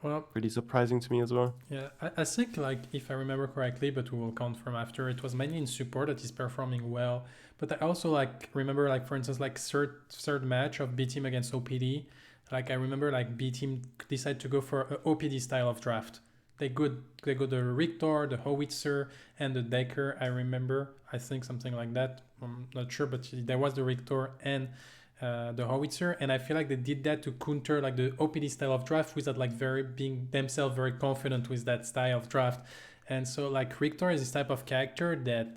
Well, really surprising to me as well. Yeah, I think like if I remember correctly, but we will confirm after, it was mainly in support that is performing well. But I also like remember like for instance like third match of B team against OPD. Like I remember like B team decided to go for a OPD style of draft. They go the Richter, the Howitzer, and the Decker. I think something like that. I'm not sure, but there was the Richter and the Howitzer, and I feel like they did that to counter like the OPD style of draft without like being themselves very confident with that style of draft. And so like Richter is this type of character that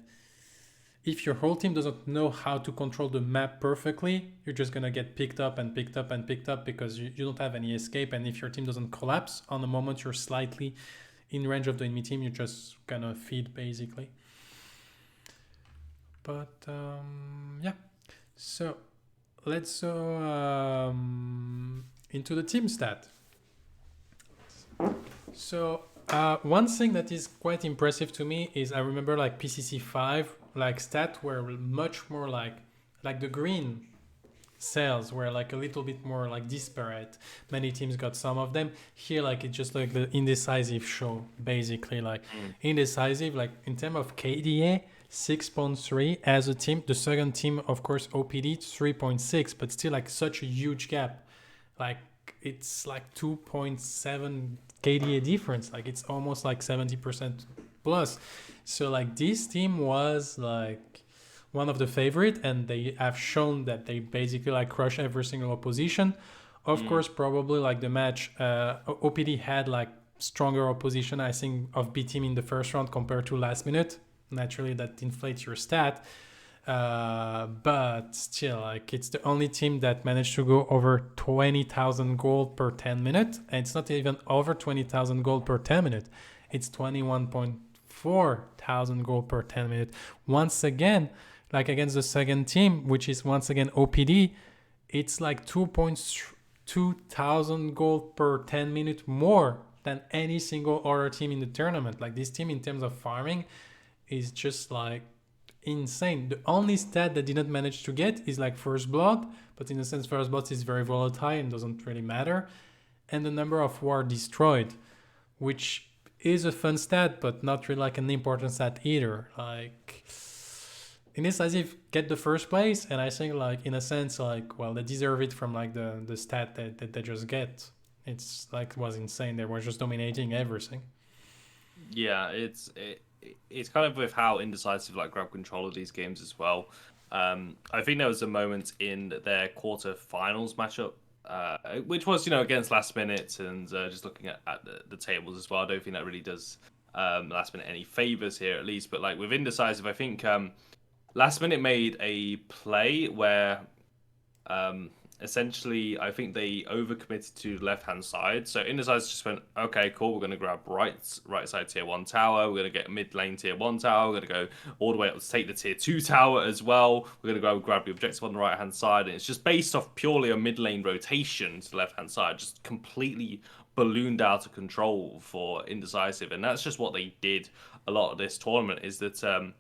if your whole team doesn't know how to control the map perfectly, you're just gonna get picked up and picked up and picked up because you don't have any escape. And if your team doesn't collapse on the moment you're slightly in range of the enemy team, you're just gonna feed basically. But yeah, so let's go into the team stat. So one thing that is quite impressive to me is I remember like PCC 5 like stat were much more like the green cells were like a little bit more like disparate. Many teams got some of them. Here like it's just like the indecisive show basically, like indecisive like in terms of KDA, 6.3 as a team. The second team, of course, OPD 3.6, but still like such a huge gap. Like it's like 2.7 KDA difference. Like it's almost like 70% plus. So like this team was like one of the favorite, and they have shown that they basically like crush every single opposition. Of course, probably like the match, OPD had like stronger opposition, I think, of B team in the first round compared to last minute. Naturally, that inflates your stat. But still, like it's the only team that managed to go over 20,000 gold per 10 minutes. And it's not even over 20,000 gold per 10 minutes. It's 21.4 thousand gold per 10 minutes. Once again, like against the second team, which is once again OPD, it's like 2.2 thousand gold per 10 minutes more than any single other team in the tournament. Like this team in terms of farming is just like insane. The only stat that didn't manage to get is like first blood, but in a sense first blood is very volatile and doesn't really matter. And the number of war destroyed, which is a fun stat, but not really like an important stat either. Like Indecisive get the first place, and I think like in a sense like, well, they deserve it from like the stat that they just get. It's like was insane. They were just dominating everything. Yeah, it's kind of with how Indecisive like grab control of these games as well. I think there was a moment in their quarterfinals matchup, which was against Last Minute, and just looking at the tables as well. I don't think that really does Last Minute any favors here, at least. But like with Indecisive, I think Last Minute made a play where essentially I think they overcommitted to the left-hand side. So Indecisive just went, okay, cool, we're going to grab right side tier 1 tower, we're going to get mid lane tier 1 tower, we're going to go all the way up to take the tier 2 tower as well, we're going to go grab the objective on the right-hand side, and it's just based off purely a mid lane rotation to the left-hand side, just completely ballooned out of control for Indecisive. And that's just what they did a lot of this tournament, is that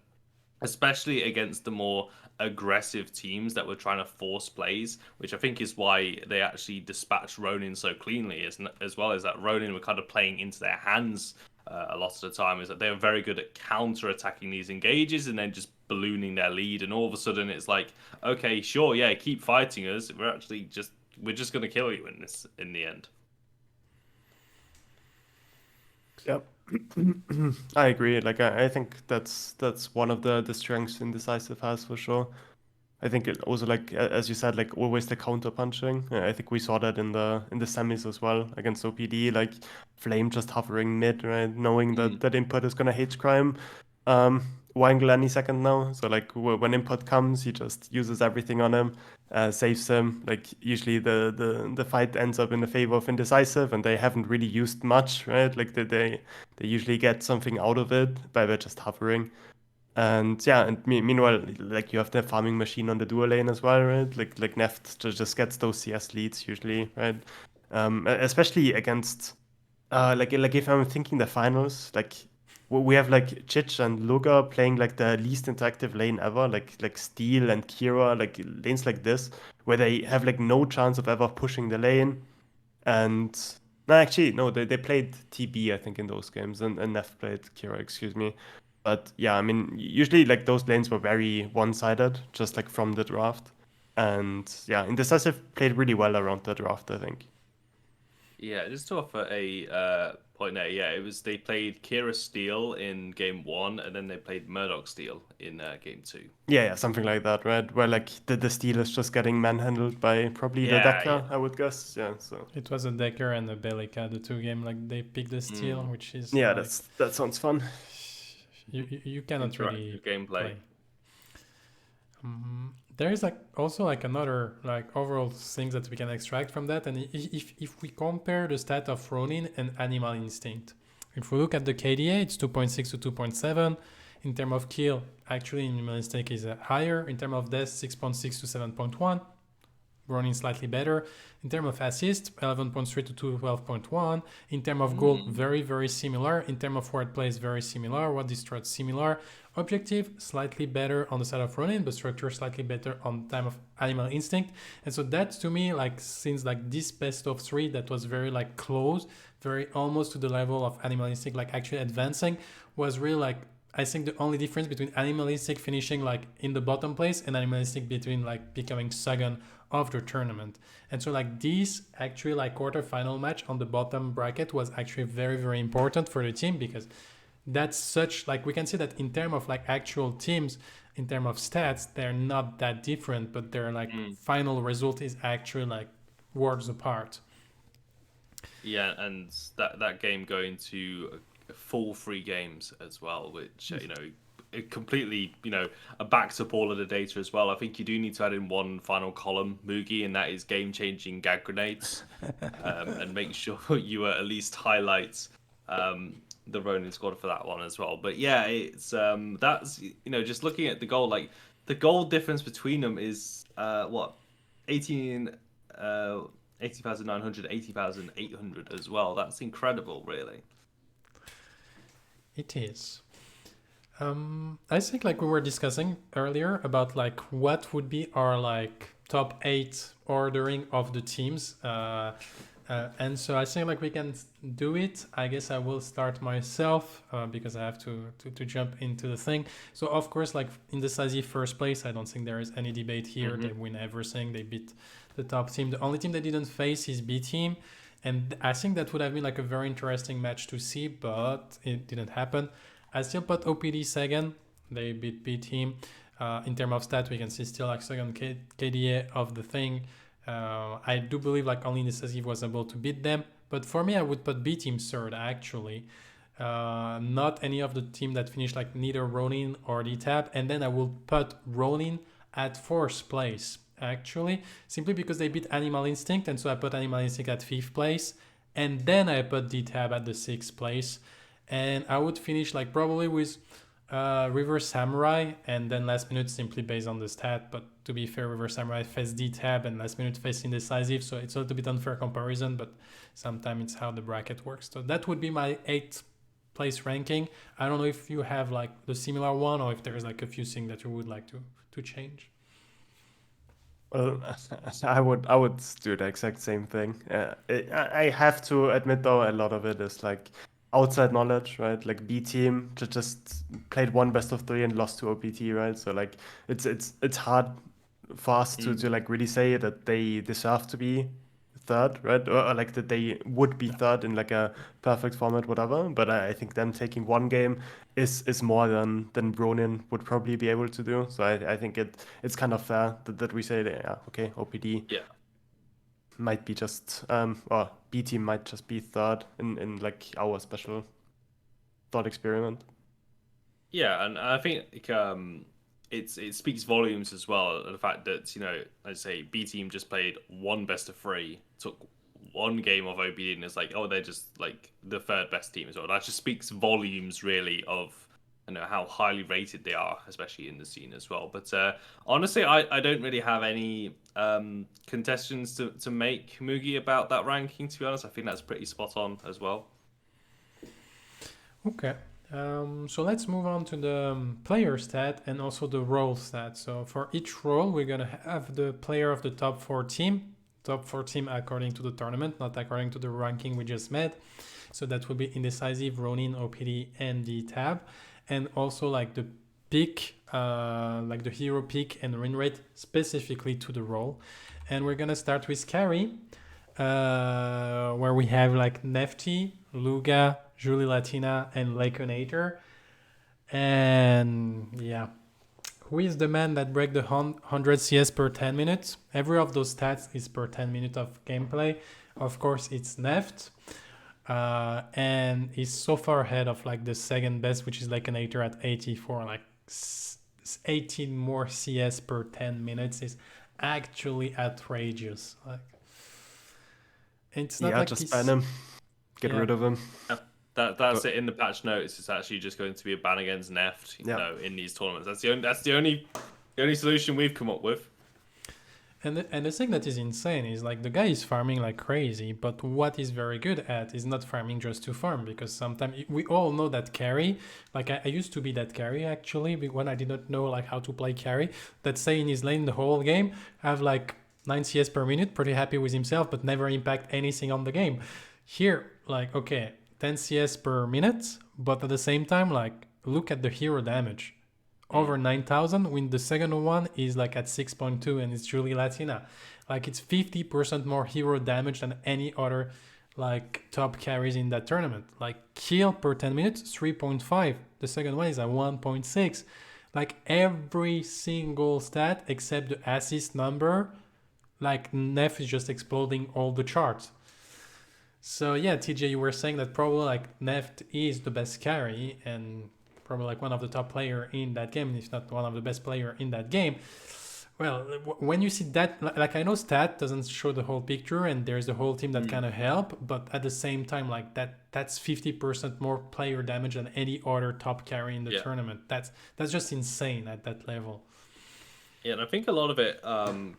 especially against the more aggressive teams that were trying to force plays, which I think is why they actually dispatched Ronin so cleanly, as well as that Ronin were kind of playing into their hands a lot of the time, is that they were very good at counter-attacking these engages and then just ballooning their lead, and all of a sudden it's like, okay, sure, yeah, keep fighting us, we're just going to kill you in the end. Yep. I agree. Like I think that's one of the strengths Indecisive has for sure. I think it also, like as you said, like always the counter punching. I think we saw that in the semis as well against OPD. Like Flame just hovering mid, right, knowing that input is gonna H crime Wangle any second now. So like when input comes, he just uses everything on him, saves him. Like usually the fight ends up in the favor of Indecisive, and they haven't really used much, right? Like they usually get something out of it by just hovering. And yeah, and meanwhile, like you have the farming machine on the dual lane as well, right? Like Neft just gets those CS leads usually, right? Especially against like if I'm thinking the finals, like we have like Chich and Luga playing like the least interactive lane ever, like Steel and Kira, like lanes like this, where they have like no chance of ever pushing the lane. And no, actually, no, they played TB, I think, in those games, and Nef played Kira, excuse me. But yeah, I mean, usually like those lanes were very one-sided, just like from the draft. And yeah, Indecisive played really well around the draft, I think. Yeah, just to offer a point there, yeah, they played Kira Steel in game 1, and then they played Murdoch Steel in game 2. Yeah, something like that, right? Where like the Steel is just getting manhandled by probably the Decker, I would guess. Yeah, so it was a Decker and a Bellica, the two game. Like they picked the Steel, which is yeah, like, that sounds fun. You cannot really gameplay. Play. There is like also like another like overall things that we can extract from that, and if we compare the stat of Ronin and Animal Instinct, if we look at the KDA, it's 2.6 to 2.7. In terms of kill, actually Animal Instinct is higher. In terms of death, 6.6 to 7.1. Ronin slightly better. In terms of assist, 11.3 to 12.1. In terms of goal, very, very similar. In terms of word plays, very similar. What destroyed, similar. Objective, slightly better on the side of Ronin, but structure slightly better on time of Animal Instinct. And so that's to me, like, since like this best of 3 that was very like close, very almost to the level of Animal Instinct, like actually advancing, was really like I think the only difference between Animalistic finishing like in the bottom place and Animalistic between like becoming second of the tournament. And so like this actually like quarterfinal match on the bottom bracket was actually very, very important for the team, because that's such like we can see that in terms of like actual teams, in terms of stats, they're not that different, but their like final result is actually like worlds apart. Yeah, and that game going to full 3 games as well, which it completely backs up all of the data as well. I think you do need to add in one final column, Mugi, and that is game-changing gag grenades, and make sure you at least highlight the Ronin squad for that one as well. But yeah, it's that's just looking at the goal, like the goal difference between them is 18. 80,900, 80,800 as well. That's incredible, really. It is. I think like we were discussing earlier about like what would be our like top 8 ordering of the teams. And so I think like we can do it. I guess I will start myself because I have to jump into the thing. So of course, like Indecisive first place, I don't think there is any debate here. They win everything. They beat the top team. The only team they didn't face is B team. And I think that would have been like a very interesting match to see, but it didn't happen. I still put OPD second. They beat B team. In terms of stat, we can see still like second KDA of the thing. I do believe like only Indecisive was able to beat them. But for me, I would put B team third actually. Not any of the team that finished like neither Ronin or D-Tab. And then I will put Ronin at 4th place actually, simply because they beat Animal Instinct. And so I put Animal Instinct at 5th place. And then I put D-Tab at the 6th place. And I would finish like probably with River Samurai, and then Last Minute simply based on the stat. But to be fair, River Samurai faced D-Tab and Last Minute faced Indecisive, so it's a little bit unfair comparison, but sometimes it's how the bracket works. So that would be my 8th place ranking. I don't know if you have like the similar one, or if there's like a few things that you would like to change. Well, I would do the exact same thing. I have to admit though, a lot of it is like outside knowledge, right? Like B team just played one best of 3 and lost to OPT, right? So like it's hard for us to like really say that they deserve to be third, right? Or like that they would be third in like a perfect format, whatever. But I think them taking one game is more than Ronin would probably be able to do. So I think it's kind of fair that we say that, yeah, okay, OPD. Yeah. Might be just or B team might just be third in like our special thought experiment. Yeah, and I think it speaks volumes as well, the fact that I say B team just played one best of 3, took one game of OBD, and it's like, oh, they're just like the third best team as well. That just speaks volumes really of how highly rated they are, especially in the scene as well. But honestly, I don't really have any contestations to make, Mugi, about that ranking, to be honest. I think that's pretty spot on as well. Okay. So let's move on to the player stat and also the role stat. So for each role, we're going to have the player of the top 4 team. Top 4 team according to the tournament, not according to the ranking we just made. So that will be Indecisive, Ronin, OPD, and D-Tab. And also like the pick, like the hero pick and Winrate specifically to the role. And we're going to start with Carry, where we have like Nefty, Luga, Julie Latina, and Laconator. And yeah, who is the man that break the 100 CS per 10 minutes? Every of those stats is per 10 minutes of gameplay. Of course, it's Neft. And he's so far ahead of like the second best, which is Laconator at 84. Like 18 more CS per 10 minutes is actually outrageous. Like, it's not like just ban him, get rid of him. Yeah. That's it in the patch notes. It's actually just going to be a ban against Neft, in these tournaments. That's the only solution we've come up with. And the thing that is insane is like the guy is farming like crazy, but what he's very good at is not farming just to farm, because sometimes we all know that carry. Like I used to be that carry actually when I did not know like how to play carry. That stay in his lane the whole game, have like 9 CS per minute, pretty happy with himself, but never impact anything on the game. Here, like okay, 10 CS per minute, but at the same time like look at the hero damage. Over 9,000, when the second one is like at 6.2 and it's Julie Latina. Like it's 50% more hero damage than any other like top carries in that tournament. Like kill per 10 minutes, 3.5. The second one is at 1.6. Like every single stat except the assist number, like Nef is just exploding all the charts. So yeah, TJ, you were saying that probably like Neft is the best carry and probably like one of the top player in that game, if not one of the best player in that game. Well, when you see that, like I know stat doesn't show the whole picture and there's the whole team that kind of help, but at the same time, like that's 50% more player damage than any other top carry in the tournament. That's just insane at that level. Yeah, and I think a lot of it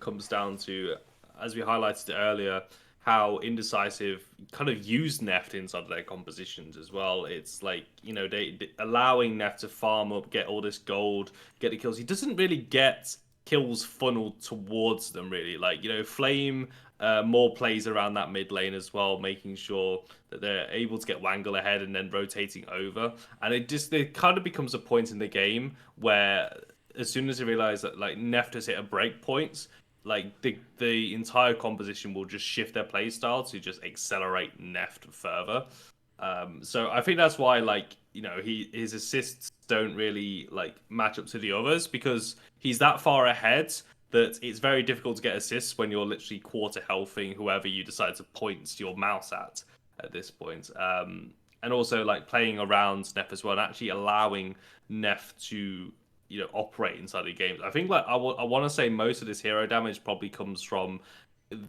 comes down to, as we highlighted earlier, how indecisive kind of use Neft inside their compositions as well. It's like, you know, they allowing Neft to farm up, get all this gold, get the kills. He doesn't really get kills funneled towards them, really. Like, you know, Flame more plays around that mid lane as well, making sure that they're able to get Wangle ahead and then rotating over. And it kind of becomes a point in the game where as soon as they realize that like Neft has hit a break point, like the entire composition will just shift their playstyle to just accelerate Neft further. So I think that's why, like, you know, his assists don't really like match up to the others, because he's that far ahead that it's very difficult to get assists when you're literally quarter healthing whoever you decide to point your mouse at this point. And also like playing around Nef as well and actually allowing Nef to, you know, operate inside the games. I think like I want to say most of this hero damage probably comes from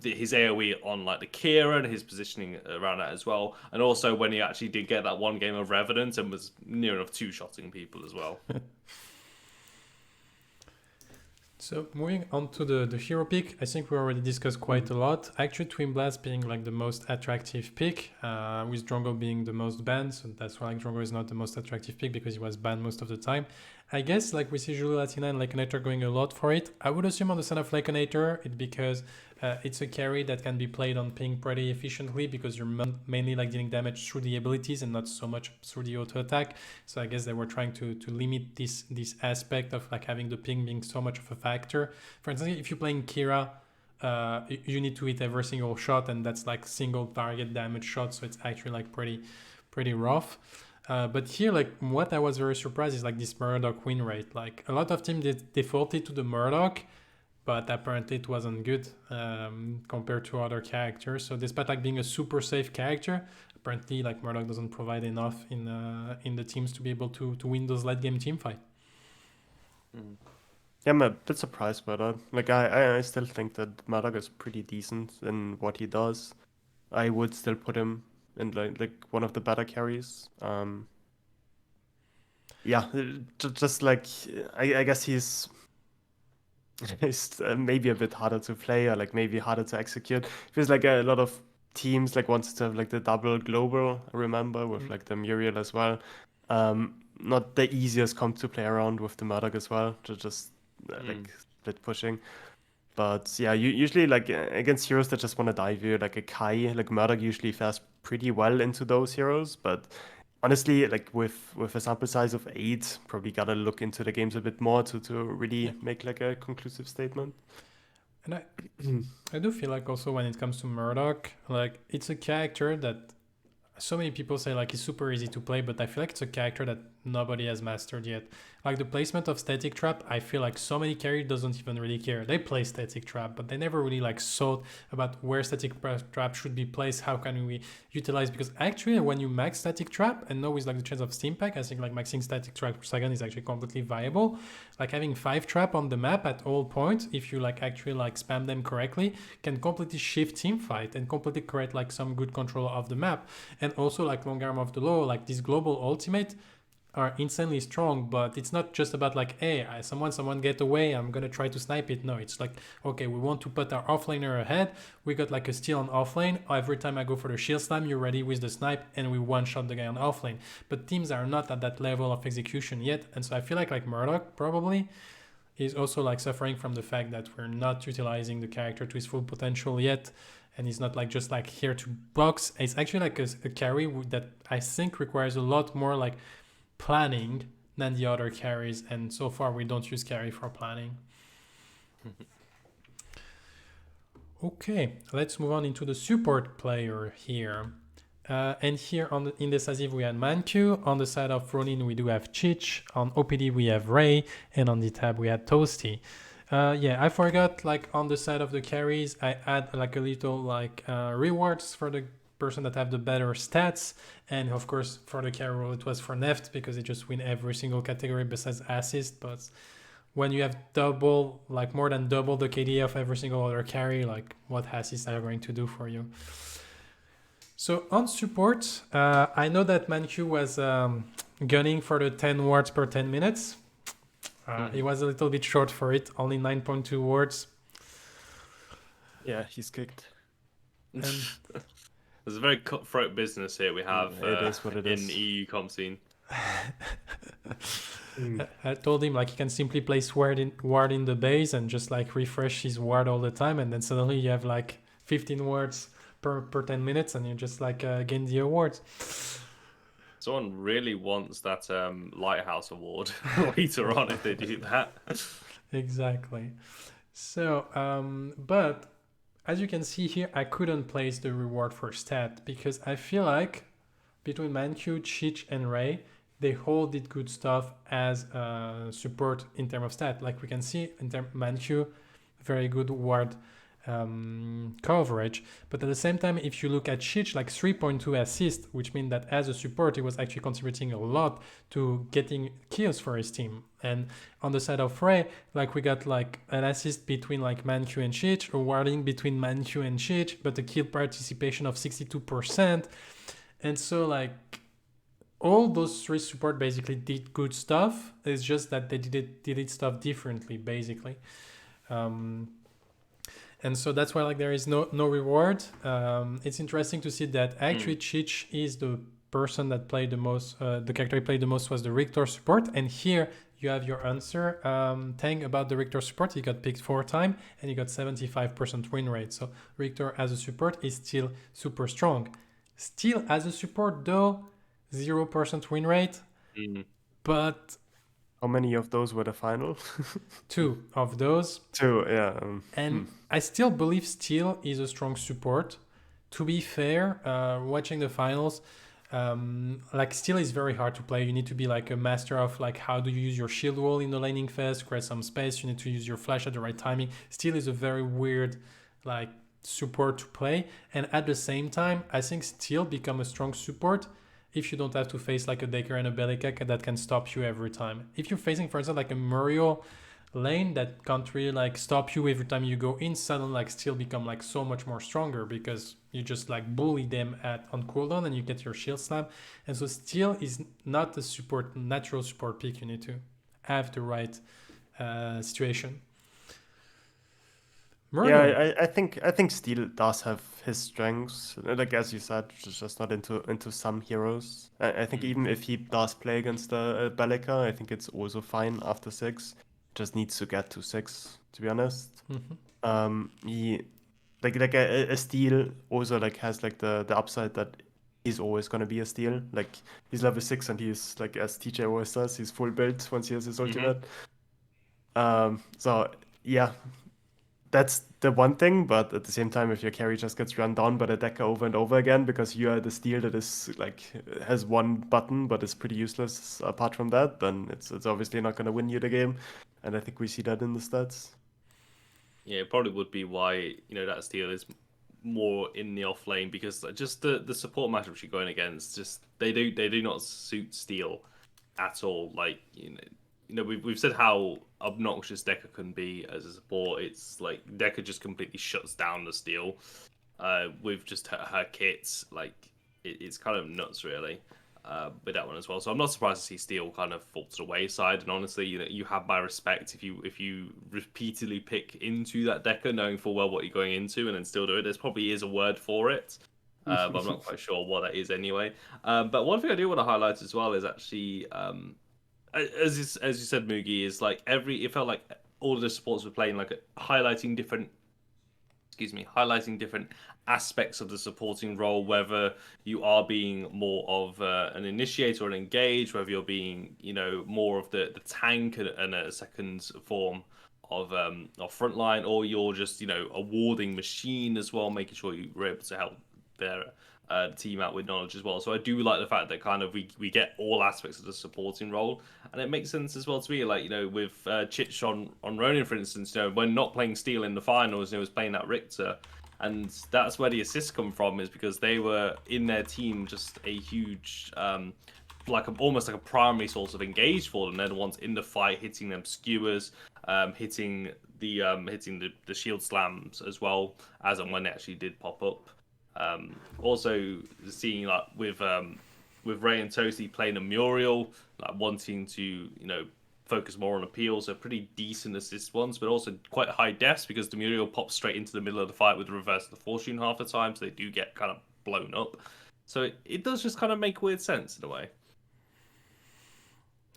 his AoE on like the Kira and his positioning around that as well, and also when he actually did get that one game of Revenant and was near enough two-shotting people as well. So moving on to the hero pick, I think we already discussed quite a lot. Actually, Twin Blast being like the most attractive pick, with Drongo being the most banned, so that's why like, Drongo is not the most attractive pick because he was banned most of the time. I guess like we see Julie Latina and Laconator going a lot for it. I would assume on the side of Laconator, it's because it's a carry that can be played on ping pretty efficiently because you're mainly like dealing damage through the abilities and not so much through the auto attack. So I guess they were trying to limit this aspect of like having the ping being so much of a factor. For instance, if you're playing Kira, you need to hit every single shot, and that's like single target damage shot. So it's actually like pretty rough. But here, like what I was very surprised is like this Murdoch win rate. Like a lot of teams defaulted to the Murdoch, but apparently it wasn't good compared to other characters. So despite like being a super safe character, apparently like Murdoch doesn't provide enough in the teams to be able to win those late game team fight. Yeah, I'm a bit surprised by that. Like I still think that Murdoch is pretty decent in what he does. I would still put him in like one of the better carries. Yeah, just like I guess he's maybe a bit harder to play or like maybe harder to execute. Feels like a lot of teams like wanted to have like the double global, I remember, with like the Muriel as well. Not the easiest comp to play around with the Murdoch as well, to just like split pushing. But yeah, usually like against heroes that just want to dive you, like a Kai, like Murdoch usually fares pretty well into those heroes. But honestly, like with a sample size of 8, probably gotta look into the games a bit more to really make like a conclusive statement. And I do feel like also when it comes to Murdoch, like it's a character that so many people say like it's super easy to play, but I feel like it's a character that nobody has mastered yet. Like the placement of Static Trap, I feel like so many carries doesn't even really care. They play Static Trap, but they never really like thought about where Static Trap should be placed, how can we utilize, because actually when you max Static Trap, and now with like the chance of Steam Pack, I think like maxing Static Trap second is actually completely viable. Like having 5 trap on the map at all points, if you like actually like spam them correctly, can completely shift team fight and completely create like some good control of the map. And also like Long Arm of the Law, like this global ultimate are insanely strong, but it's not just about like, hey, someone get away, I'm gonna try to snipe it. No, it's like, okay, we want to put our offlaner ahead, we got like a steal on offlane, every time I go for the shield slam, you're ready with the snipe, and we one-shot the guy on offlane. But teams are not at that level of execution yet, and so I feel like Murdoch probably is also like suffering from the fact that we're not utilizing the character to his full potential yet, and he's not like just like here to box. It's actually like a carry that I think requires a lot more like planning than the other carries, and so far we don't use carry for planning. Okay, let's move on into the support player here. And here in Decisive we had Manku. On the side of Ronin we do have Chich. On OPD we have Ray. And on the tab we had Toasty. Yeah, I forgot, like, on the side of the carries, I add like a little like rewards for the person that have the better stats. And of course for the carry role it was for Neft because it just win every single category besides assist. But when you have double, like more than double the KDA of every single other carry, like what assist are going to do for you? So on support, I know that Manku was gunning for the 10 wards per 10 minutes. He was a little bit short for it, only 9.2 wards. Yeah, he's kicked. And there's a very cutthroat business here we have it is what it in is. EU comp scene. I told him like he can simply place ward in the base and just like refresh his ward all the time, and then suddenly you have like 15 wards per 10 minutes and you just like gain the awards. Someone really wants that Lighthouse award later on if they do that. Exactly. So, but as you can see here, I couldn't place the reward for stat because I feel like between Manku, Chich, and Ray, they all did good stuff as support in terms of stat. Like we can see in Manku, very good ward coverage, but at the same time, if you look at Chich, like 3.2 assist, which means that as a support he was actually contributing a lot to getting kills for his team. And on the side of Ray, like we got like an assist between like Manku and Chich, a warding between Manku and Chich, but a kill participation of 62%. And so like all those three support basically did good stuff. It's just that they did stuff differently basically. And so that's why like there is no reward. It's interesting to see that actually Chich is the person that played the most, the character he played the most was the Richter support. And here you have your answer, Tang, about the Richter support. He got picked 4 times and he got 75% win rate. So Richter as a support is still super strong. Still as a support though, 0% win rate. But how many of those were the final? 2 of those. 2, yeah. And I still believe Steel is a strong support. To be fair, watching the finals, like Steel is very hard to play. You need to be like a master of like how do you use your shield wall in the laning phase, create some space. You need to use your flash at the right timing. Steel is a very weird like support to play. And at the same time, I think Steel become a strong support if you don't have to face like a Decker and a Belica that can stop you every time. If you're facing, for example, like a Muriel lane that can't really like stop you every time you go in, suddenly like Steel become like so much more stronger because you just like bully them on cooldown and you get your shield slam. And so Steel is not the support, natural support pick. You need to have the right situation. Murder. Yeah, I think Steel does have his strengths. Like as you said, just not into some heroes. I think even if he does play against a Belica, I think it's also fine after 6. Just needs to get to 6, to be honest. He like a Steel also like has like the upside that he's always gonna be a Steel. Like he's level 6 and he's like, as TJ always says, he's full build once he has his ultimate. So yeah. That's the one thing, but at the same time, if your carry just gets run down by the Decker over and over again because you are the Steel that is like has one button but is pretty useless apart from that, then it's obviously not going to win you the game, and I think we see that in the stats. Yeah, it probably would be why that Steel is more in the off lane, because just the support matchups you're going against, just they do not suit Steel at all. Like we've said how obnoxious Decker can be as a support. It's like Decker just completely shuts down the Steel with just her kits. Like it's kind of nuts, really, with that one as well. So I'm not surprised to see Steel kind of fall to the wayside. And honestly, you have my respect if you repeatedly pick into that Decker, knowing full well what you're going into, and then still do it. There's probably is a word for it. But I'm not quite sure what that is anyway. But one thing I do want to highlight as well is actually. As you said, Mugi, is like it felt like all of the supports were playing like highlighting different excuse me, highlighting different aspects of the supporting role, whether you are being more of an initiator or an engage, whether you're being, more of the tank and a second form of frontline, or you're just, a warding machine as well, making sure you're able to help their team out with knowledge as well. So I do like the fact that kind of we get all aspects of the supporting role, and it makes sense as well to me. Like, with Chich on Ronin, for instance, when not playing Steel in the finals, was playing that Richter, and that's where the assists come from, is because they were in their team just a huge almost like a primary source of engage for them. They're the ones in the fight hitting them skewers, hitting the shield slams as well as and when they actually did pop up. Also seeing like with Ray and Toasty playing a Muriel, like wanting to focus more on appeal, so pretty decent assist ones, but also quite high deaths because the Muriel pops straight into the middle of the fight with the reverse of the fortune half the time, so they do get kind of blown up. So it does just kind of make weird sense in a way.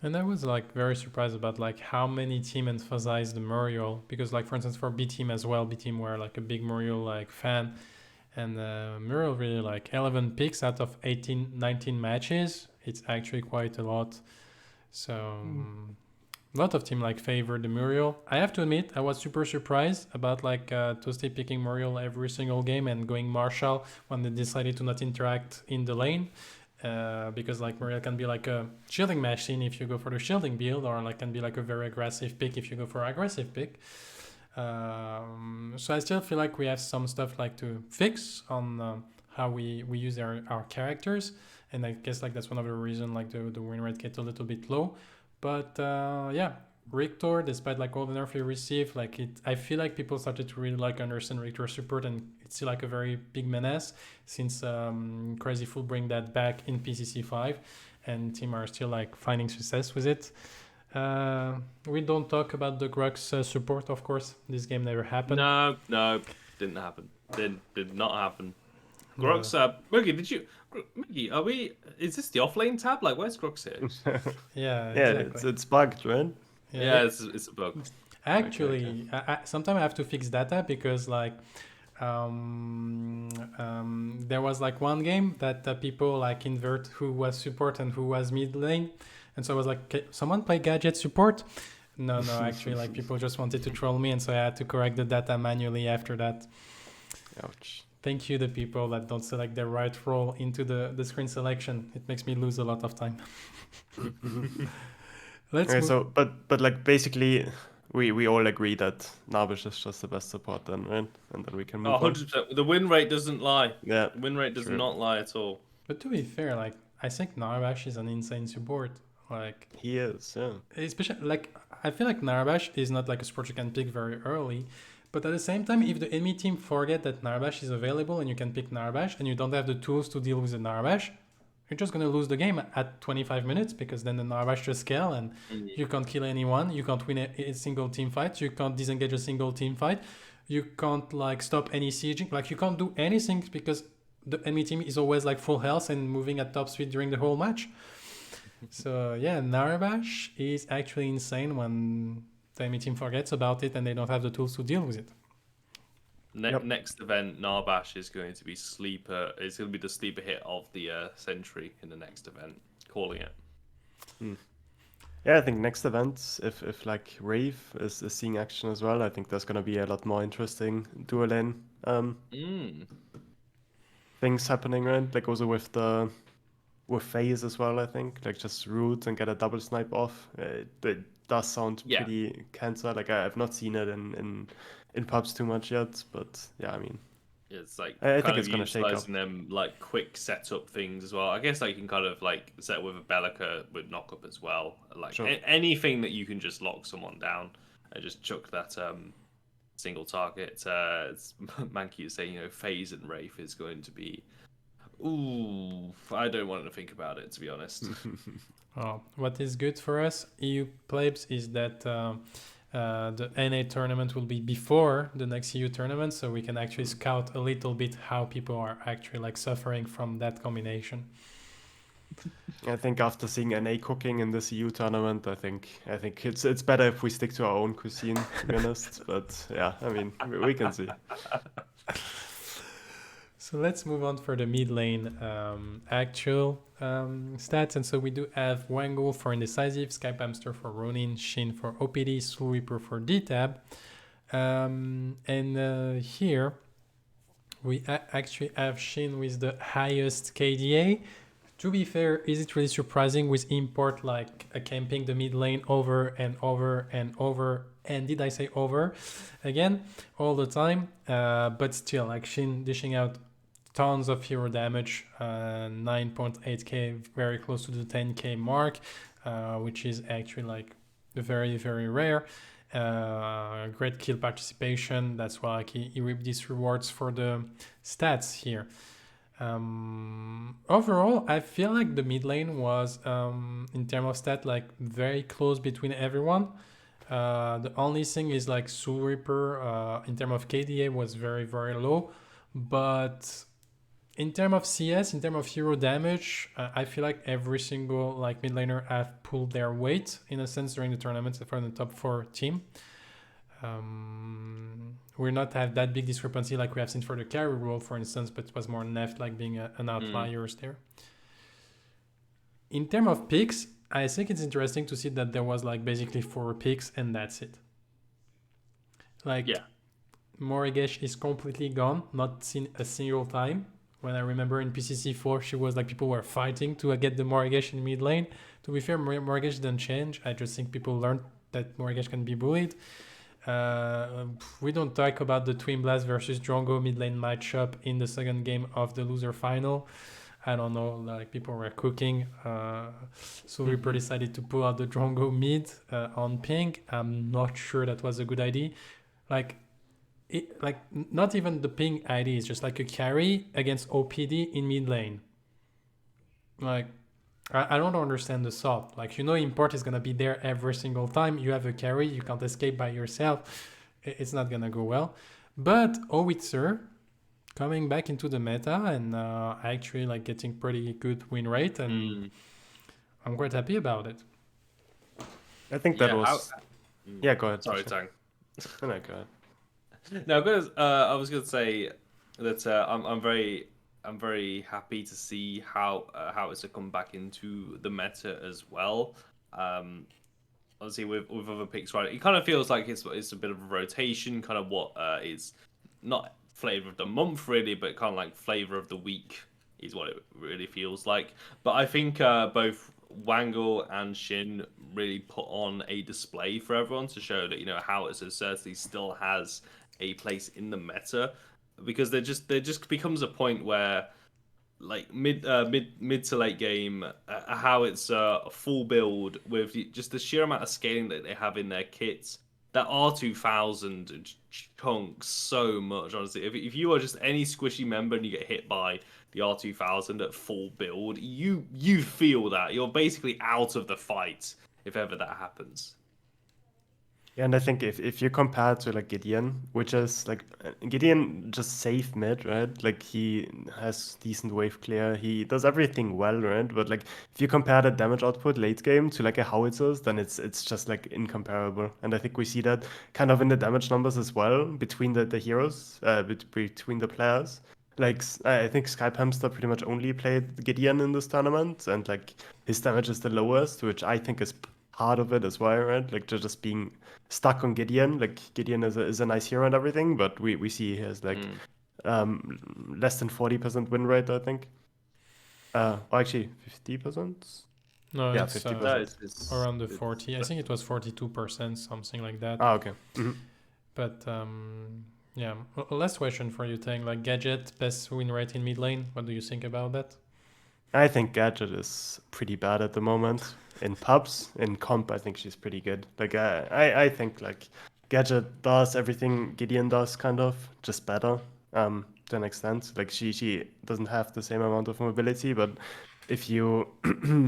And I was like very surprised about like how many team emphasized the Muriel, because like for instance for B team as well, B team were like a big Muriel like fan, and Muriel really like 11 picks out of 18, 19 matches. It's actually quite a lot. So a lot of team like favored the Muriel. I have to admit I was super surprised about like Toasty picking Muriel every single game and going Marshall when they decided to not interact in the lane. Because like Muriel can be like a shielding machine if you go for the shielding build, or like can be like a very aggressive pick if you go for aggressive pick. So I still feel like we have some stuff like to fix on how we use our characters, and I guess like that's one of the reasons like the win rate gets a little bit low. But yeah, Richter, despite like all the nerf he received, like I feel like people started to really like understand Richter's support, and it's still like a very big menace since Crazy Fool bring that back in PCC 5, and team are still like finding success with it. We don't talk about the Grux support, of course. This game never happened. No, didn't happen. Did not happen. Grux, Mugi, Mugi, is this the offlane tab? Like, where's Grux here? Yeah, exactly. It's bugged, right? Yeah, it's a bug. Actually, I sometimes I have to fix data because like there was like one game that people like invert who was support and who was mid lane, and so I was like, okay, someone play gadget support? No, actually like people just wanted to troll me, and so I had to correct the data manually after that. Ouch. Thank you, the people that don't select the right role into the screen selection. It makes me lose a lot of time. So, but like basically, we all agree that Narvish is just the best support then, right? And then we can move on. 100%. The win rate doesn't lie. Yeah. The win rate does not lie at all. But to be fair, like I think Narvash is an insane support. Like he is, yeah. Especially like I feel like Narvash is not like a support you can pick very early. But at the same time, if the enemy team forget that Narvash is available and you can pick Narvash and you don't have the tools to deal with the Narvash, you're just going to lose the game at 25 minutes because then the Narvash just scale and you can't kill anyone. You can't win a single team fight. You can't disengage a single team fight. You can't like stop any sieging. Like you can't do anything because the enemy team is always like full health and moving at top speed during the whole match. So yeah, Narvash is actually insane when the enemy team forgets about it and they don't have the tools to deal with it. Next event, Narbash is going to be sleeper. It's going to be the sleeper hit of the century in the next event. Calling it. Yeah, I think next event, if like Rave is seeing action as well, I think there's going to be a lot more interesting dual lane things happening, right? Like also with FaZe as well, I think. Like just root and get a double snipe off. It does sound pretty cancer. Like I've not seen it in pubs too much yet, but yeah, I mean, it's like I think it's gonna shake up. Them like quick setup things as well. I guess like you can kind of like set with a Bellica with knock up as well. Like anything that you can just lock someone down and just chuck that single target. Mankey is saying FaZe and Wraith is going to be. Ooh, I don't want to think about it, to be honest. What is good for us EU plebs is that the NA tournament will be before the next EU tournament, so we can actually scout a little bit how people are actually like suffering from that combination. I think after seeing NA cooking in this EU tournament, I think it's better if we stick to our own cuisine, to be honest. But yeah, I mean, we can see. So let's move on for the mid lane actual stats. And so we do have Wango for Indecisive, Skype Hamster for Ronin, Shin for OPD, Soul Reaper for D-Tab. And here we actually have Shin with the highest KDA. To be fair, is it really surprising with import like camping the mid lane over and over and over? And did I say over again all the time? But still, like Shin dishing out tons of hero damage, 9.8k, very close to the 10k mark, which is actually like very, very rare. Great kill participation. That's why like, he reaped these rewards for the stats here. Overall, I feel like the mid lane was, in terms of stat, like very close between everyone. The only thing is like Soul Reaper, in terms of KDA, was very, very low. But in terms of CS, in terms of hero damage, I feel like every single like mid laner have pulled their weight in a sense during the tournament for the top 4 team. We're not have that big discrepancy like we have seen for the carry role, for instance, but it was more Neft like being an outlier there. In terms of picks, I think it's interesting to see that there was like basically 4 picks and that's it. Like, Morigesh is completely gone, not seen a single time. When I remember in PCC4, she was like people were fighting to get the Morigesh in mid lane. To be fair, Morigesh didn't change. I just think people learned that Morigesh can be bullied. We don't talk about the Twin Blast versus Drongo mid lane matchup in the second game of the loser final. I don't know, like people were cooking. So Reaper decided to pull out the Drongo mid on ping. I'm not sure that was a good idea. Like not even the ping ID, is just like a carry against OPD in mid lane. Like, I don't understand the thought. Like, import is gonna be there every single time. You have a carry, you can't escape by yourself. It's not gonna go well. But Howitzer coming back into the meta and actually like getting pretty good win rate, and I'm quite happy about it. I think that was. Yeah, go ahead. Sorry, Tang. No, go ahead. No, because I was going to say that I'm very happy to see how it's come back into the meta as well. Obviously with other picks, right? It kind of feels like it's a bit of a rotation, kind of what is not flavor of the month really, but kind of like flavor of the week is what it really feels like. But I think both Wangle and Shin really put on a display for everyone to show that how it certainly still has a place in the meta, because there just becomes a point where like mid to late game, how it's a full build with just the sheer amount of scaling that they have in their kits. That R2000 chunks so much, honestly. If you are just any squishy member and you get hit by the R2000 at full build, you feel that. You're basically out of the fight if ever that happens. Yeah, and I think if you compare to like Gideon, which is like Gideon just safe mid, right? Like he has decent wave clear, he does everything well, right? But like if you compare the damage output late game to like a Howitzers, then it's just like incomparable. And I think we see that kind of in the damage numbers as well between the heroes, between the players. Like I think Skype Hamster pretty much only played Gideon in this tournament, and like his damage is the lowest, which I think is part of it as well, right? Like just being stuck on Gideon. Like Gideon is a nice hero and everything, but we see he has like less than 40% win rate, I think. Or actually 50%. No, yeah, it's 50%. it's around the 40. I think it was 42%, something like that. Oh, okay. But yeah. Last question for you, Tang. Like Gadget, best win rate in mid lane. What do you think about that? I think Gadget is pretty bad at the moment. In pubs, in comp, I think she's pretty good. Like I think like Gadget does everything Gideon does, kind of, just better to an extent. Like she doesn't have the same amount of mobility, but if you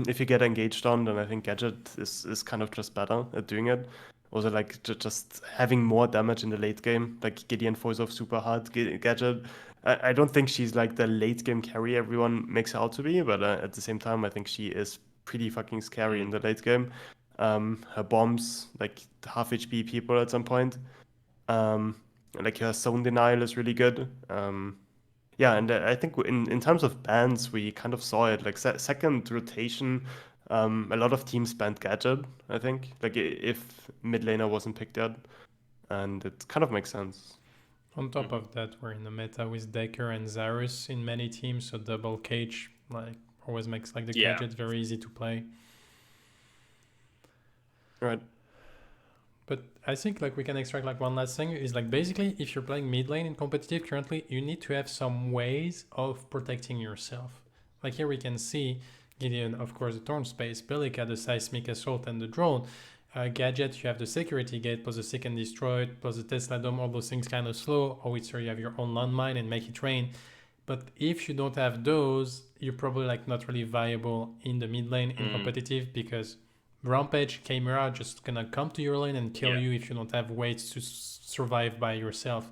if you get engaged on, then I think Gadget is kind of just better at doing it. Also, like just having more damage in the late game, like Gideon falls off super hard. Gadget, I don't think she's like the late game carry everyone makes her out to be, but at the same time, I think she is pretty fucking scary in the late game. Her bombs like half HP people at some point. Like her zone denial is really good. Yeah, and I think in terms of bans, we kind of saw it like second rotation. A lot of teams banned Gadget. I think like if mid laner wasn't picked out, and it kind of makes sense. On top of that, we're in the meta with Decker and Zarus in many teams, so double cage like always makes like the Yeah. gadget very easy to play. Right. But I think like we can extract like one last thing is like basically if you're playing mid lane in competitive currently, you need to have some ways of protecting yourself. Like here we can see Gideon, of course, the Thorn Space, Bellica, the Seismic Assault and the Drone. Gadget, you have the Security Gate plus the Seek and Destroy it, plus the Tesla Dome, all those things kind of slow. Howitzer, you have your own landmine and make it rain. But if you don't have those, you're probably like not really viable in the mid lane in competitive because Rampage, Chimera just gonna come to your lane and kill you if you don't have ways to survive by yourself.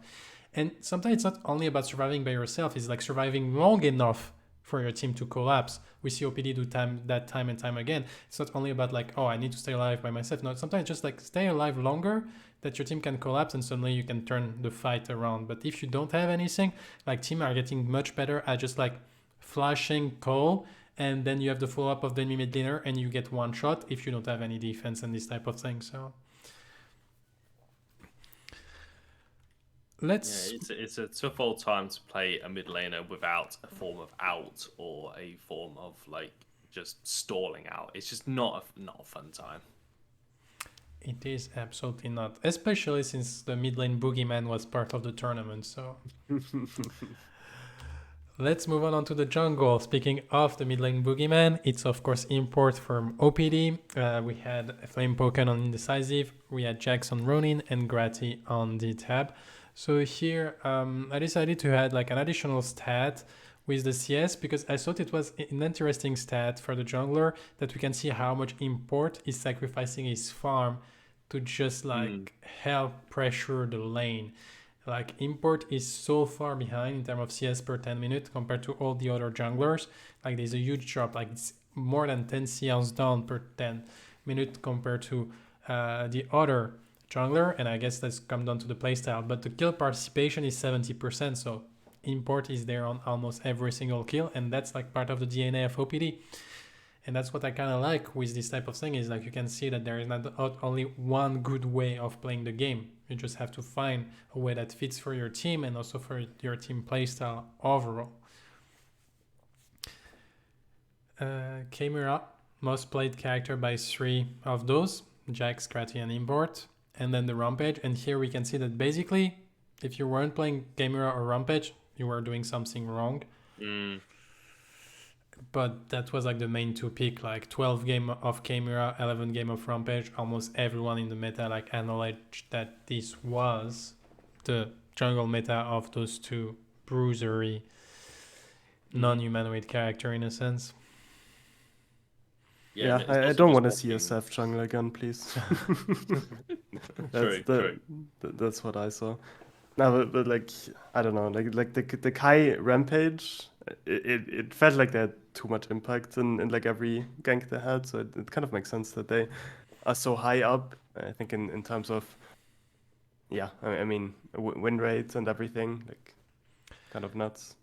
And sometimes it's not only about surviving by yourself, it's like surviving long enough for your team to collapse. We see OPD do that time and time again. It's not only about like, oh, I need to stay alive by myself. No, sometimes just like stay alive longer that your team can collapse and suddenly you can turn the fight around. But if you don't have anything, like team are getting much better at just like flashing Cole, and then you have the follow-up of the enemy mid laner and you get one shot if you don't have any defense and this type of thing. So let's... Yeah, it's a tough old time to play a mid laner without a form of out or a form of like just stalling out. It's just not a fun time. It is absolutely not, especially since the mid lane boogeyman was part of the tournament. So let's move on to the jungle. Speaking of the mid lane boogeyman, it's of course import from OPD. We had Flame Poken on Indecisive, we had Jax on Ronin, and Grati on D-Tab. So here I decided to add like an additional stat with the CS because I thought it was an interesting stat for the jungler that we can see how much import is sacrificing his farm to just like help pressure the lane. Like import is so far behind in terms of CS per 10 minutes compared to all the other junglers. Like there's a huge drop, like it's more than 10 CS down per 10 minutes compared to the other jungler, and I guess that's come down to the playstyle. But the kill participation is 70%, so import is there on almost every single kill, and that's like part of the DNA of OPD. And that's what I kind of like with this type of thing is like you can see that there is not only one good way of playing the game. You just have to find a way that fits for your team and also for your team playstyle overall. Chimera, most played character by 3 of those, Jax, Grati, and Import, and then the Rampage. And here we can see that basically, if you weren't playing Chimera or Rampage, you were doing something wrong. But that was like the main 2 pick, like 12 game of Chimera, 11 game of Rampage. Almost everyone in the meta like acknowledged that this was the jungle meta of those 2 bruisery non-humanoid character in a sense. Yeah, I don't want to see a Seth jungle again, please. That's what I saw. No, but like I don't know, like the Kai Rampage, it felt like they had too much impact in like every gank they had, so it kind of makes sense that they are so high up. I think in terms of I mean win rates and everything, like kind of nuts.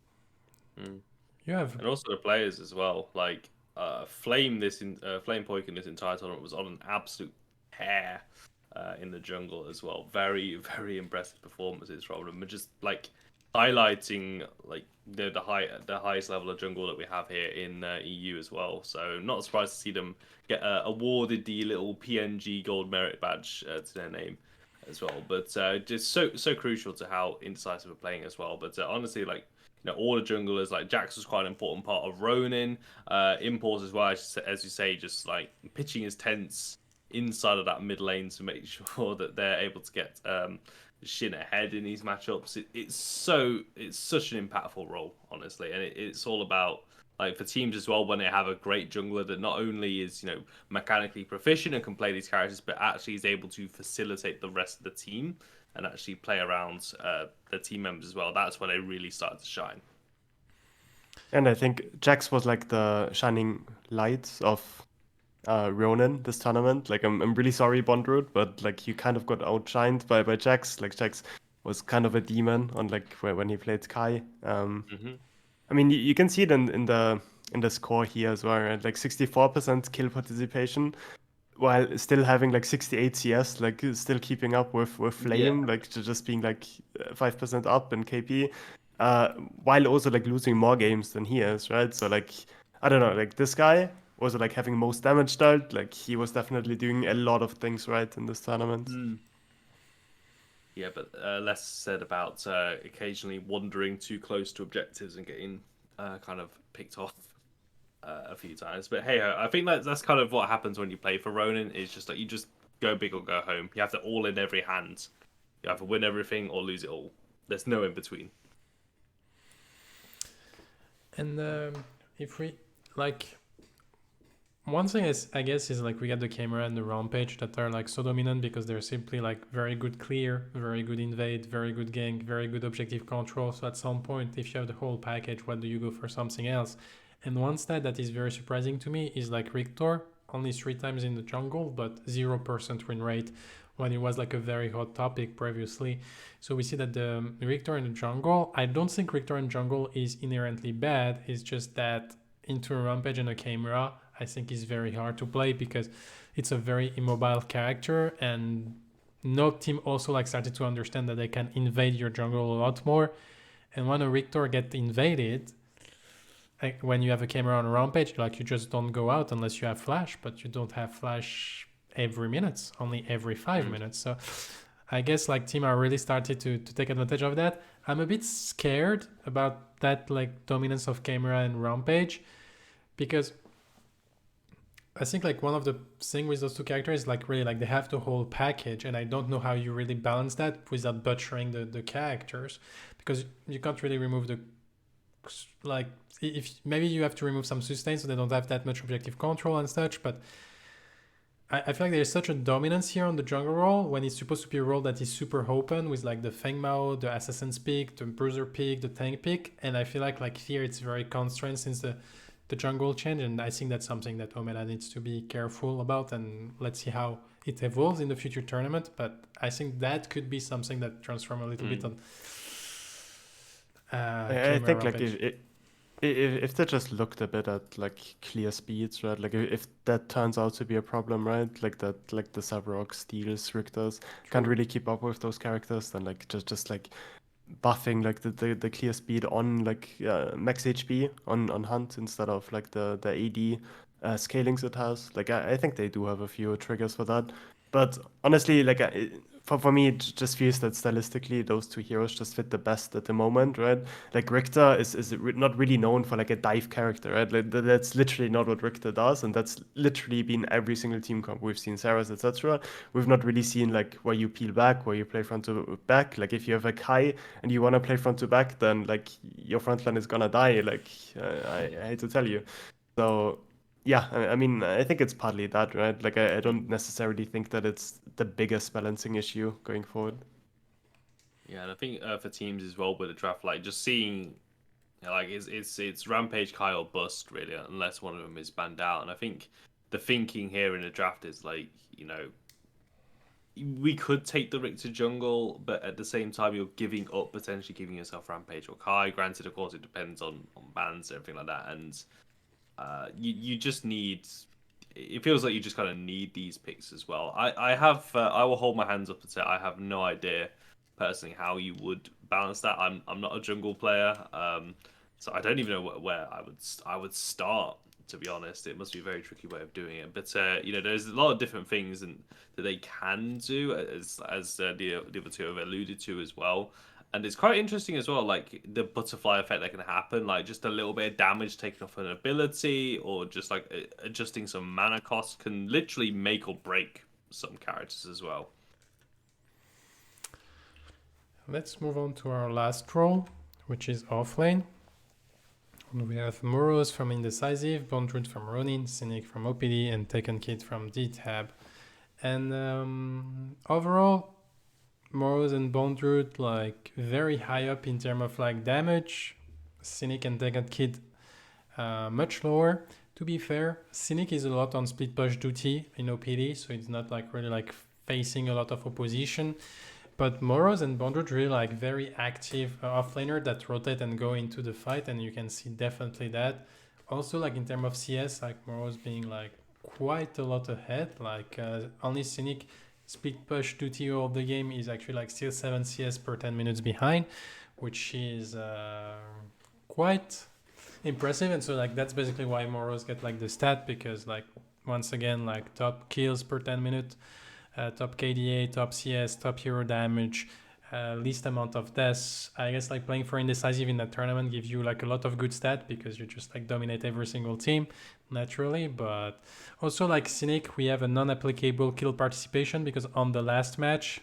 You have and also the players as well, like Flame Poikin this entire tournament was on an absolute tear in the jungle as well. Very, very impressive performances from them, and just like highlighting like the highest level of jungle that we have here in EU as well. So not surprised to see them get awarded the little PNG gold merit badge to their name as well. But just so crucial to how indecisive we're playing as well. But honestly, like all the junglers, like Jax was quite an important part of Ronin, Impulse as well, as you say, just like pitching his tents inside of that mid lane to make sure that they're able to get Shin ahead in these matchups. It's such an impactful role, honestly, and it's all about like for teams as well when they have a great jungler that not only is mechanically proficient and can play these characters, but actually is able to facilitate the rest of the team and actually play around the team members as well. That's when they really start to shine. And I think Jax was like the shining light of Ronin this tournament. Like I'm really sorry, Bondroot, but like you kind of got outshined by Jax. Like Jax was kind of a demon on like when he played Kai. Mm-hmm. I mean, you can see it in the score here as well, right? Like 64% kill participation, while still having like 68 CS, like still keeping up with Flame, like just being like 5% up in KP, while also like losing more games than he is, right? So like I don't know, like this guy also like having most damage dealt, like he was definitely doing a lot of things right in this tournament. Yeah, but less said about occasionally wandering too close to objectives and getting kind of picked off a few times. But hey, I think that's kind of what happens when you play for Ronin. Is just like you just go big or go home. You have to all in every hand. You have to win everything or lose it all. There's no in between. And if we like, one thing is, I guess, is like we got the camera and the rampage that are like so dominant because they're simply like very good clear, very good invade, very good gank, very good objective control. So at some point, if you have the whole package, what do you go for something else? And one stat that is very surprising to me is like Richter, only 3 times in the jungle, but 0% win rate when it was like a very hot topic previously. So we see that the Richter in the jungle, I don't think Richter in jungle is inherently bad. It's just that into a rampage and a camera, I think is very hard to play because it's a very immobile character, and no team also like started to understand that they can invade your jungle a lot more. And when a Richter get invaded, like when you have a camera on a rampage, like you just don't go out unless you have flash, but you don't have flash every minute, only every 5 minutes. So I guess like team are really started to take advantage of that. I'm a bit scared about that like dominance of camera and rampage, because I think like one of the thing with those two characters is like really like they have the whole package, and I don't know how you really balance that without butchering the characters, because you can't really remove the like, if maybe you have to remove some sustain so they don't have that much objective control and such, but I feel like there's such a dominance here on the jungle role when it's supposed to be a role that is super open with like the Fengmao, the Assassin's pick, the Bruiser pick, the Tank pick, and I feel like here it's very constrained since the jungle change, and I think that's something that Omeda needs to be careful about, and let's see how it evolves in the future tournament. But I think that could be something that transform a little bit on I think like if they just looked a bit at like clear speeds, right? Like if that turns out to be a problem, right? Like that, like the Sabrok, Steels, Richters can't really keep up with those characters, then like just like buffing like the clear speed on like max HP on Hunt instead of like the AD scalings it has. Like I think they do have a few triggers for that, but honestly, like for me, it just feels that stylistically those two heroes just fit the best at the moment, right? Like Richter is not really known for like a dive character, right? Like that's literally not what Richter does, and that's literally been every single team comp we've seen, Saras, etc. We've not really seen like where you peel back, where you play front to back. Like if you have a Kai and you want to play front to back, then like your front line is gonna die. Like I hate to tell you. So yeah, I mean, I think it's partly that, right? Like I don't necessarily think that it's the biggest balancing issue going forward. Yeah, and I think for teams as well with the draft, like just seeing, like it's Rampage, Kai or bust really, unless one of them is banned out. And I think the thinking here in the draft is like, we could take the Richter jungle, but at the same time you're potentially giving yourself Rampage or Kai. Granted, of course, it depends on bans and everything like that, and you just need. It feels like you just kind of need these picks as well. I will hold my hands up and say I have no idea personally how you would balance that. I'm not a jungle player, so I don't even know where I would start. To be honest, it must be a very tricky way of doing it. But there's a lot of different things that they can do, as the other two have alluded to as well. And it's quite interesting as well, like the butterfly effect that can happen, like just a little bit of damage taken off an ability, or just like adjusting some mana costs can literally make or break some characters as well. Let's move on to our last role, which is offlane. We have Moros from Indecisive, Bondroot from Ronin, Cynic from OPD, and Taken Kid from D-Tab. And overall, Moros and Bondroot like very high up in terms of like damage. Cynic and Taken Kid much lower. To be fair, Cynic is a lot on split push duty in OPD, so it's not like really like facing a lot of opposition. But Moros and Bondrewd really like very active offlaner that rotate and go into the fight, and you can see definitely that. Also, like in terms of CS, like Moros being like quite a lot ahead. Like only Cynic speed push 2TO of the game is actually like still 7 CS per 10 minutes behind, which is quite impressive. And so like that's basically why Moros get like the stat, because like once again like top kills per 10 minutes, top KDA, top CS, top hero damage, least amount of deaths. I guess like playing for Indecisive in that tournament gives you like a lot of good stat because you just like dominate every single team naturally. But also like Cynic, we have a non-applicable kill participation because on the last match,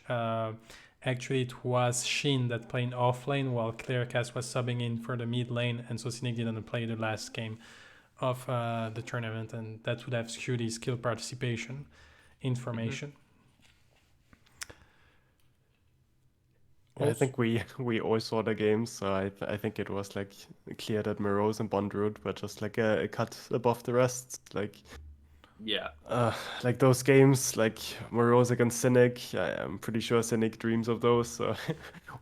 actually it was Shin that played offlane while Clearcast was subbing in for the mid lane, and so Cynic didn't play the last game of the tournament, and that would have skewed his kill participation information. Yeah, I think we all saw the game, so I think it was like clear that Morose and Bondrewd were just like a cut above the rest. Yeah. Like those games, like Morose against Cynic, I'm pretty sure Cynic dreams of those, so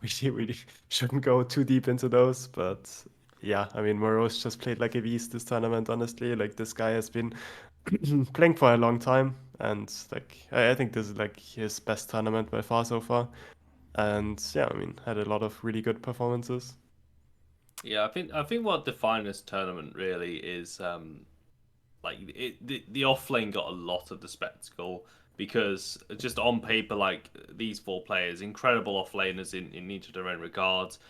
we shouldn't go too deep into those. But yeah, I mean, Morose just played like a beast this tournament, honestly. Like this guy has been playing for a long time, and like I think this is like his best tournament by far so far. And yeah, I mean, had a lot of really good performances. Yeah, I think what defined this tournament really is like the offlane got a lot of the spectacle because just on paper, like these four players, incredible offlaners in each of their own regards,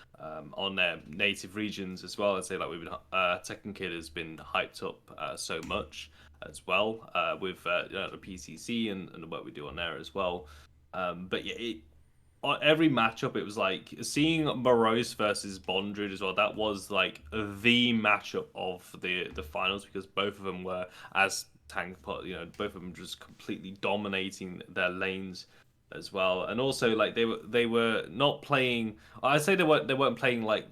on their native regions as well. I'd say like we've been Tekken Kid has been hyped up so much as well with the PCC and the work we do on there as well. But yeah, on every matchup, it was like seeing Morose versus Bondrewd as well. That was like the matchup of the finals because both of them were, as Tang put, both of them just completely dominating their lanes as well. And also, like they were not playing. I'd say they weren't playing like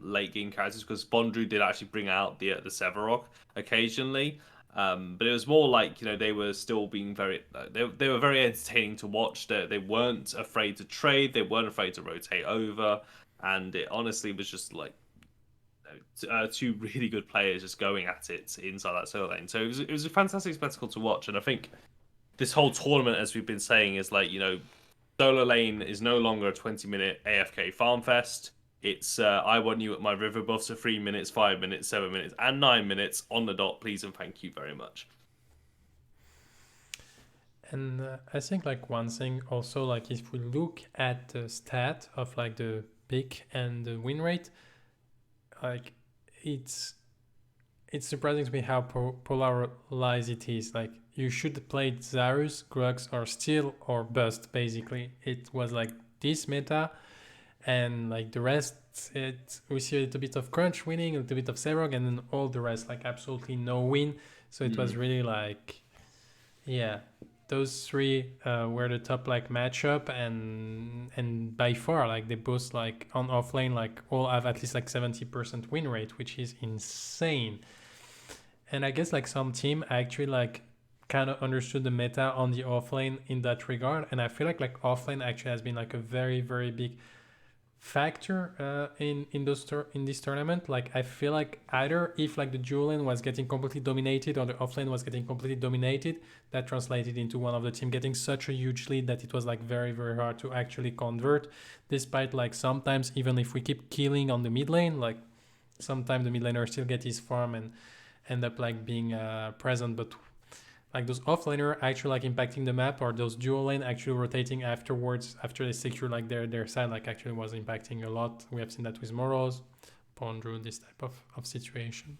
late game characters because Bondrewd did actually bring out the Sevarog occasionally. But it was more like they were still being very they were very entertaining to watch. They weren't afraid to trade. They weren't afraid to rotate over, and it honestly was just like two really good players just going at it inside that solo lane. So it was a fantastic spectacle to watch, and I think this whole tournament, as we've been saying, is like solo lane is no longer a 20-minute AFK farm fest. It's I want you at my river buffs for 3 minutes, 5 minutes, 7 minutes, and 9 minutes on the dot, please and thank you very much. And I think like one thing also, like if we look at the stat of like the pick and the win rate, like it's surprising to me how polarized it is. Like you should play Zarus, Grux, or Steel or Bust. Basically, it was like this meta. And like the rest, we see a little bit of Crunch winning, a little bit of Sevarog, and then all the rest, like absolutely no win. So it was really like, yeah, those three were the top like matchup, and by far like they both like on offlane like all have at least like 70% win rate, which is insane. And I guess like some team actually like kind of understood the meta on the offlane in that regard, and I feel like offlane actually has been like a very very big factor in this tournament. Like I feel like either if like the dual lane was getting completely dominated or the offlane was getting completely dominated, that translated into one of the team getting such a huge lead that it was like very very hard to actually convert, despite like sometimes even if we keep killing on the mid lane, like sometimes the mid laner still get his farm and end up like being present. But like those offlaner actually like impacting the map, or those dual lane actually rotating afterwards after they secure like their side, like actually was impacting a lot. We have seen that with Moros, Bondrewd, this type of situation.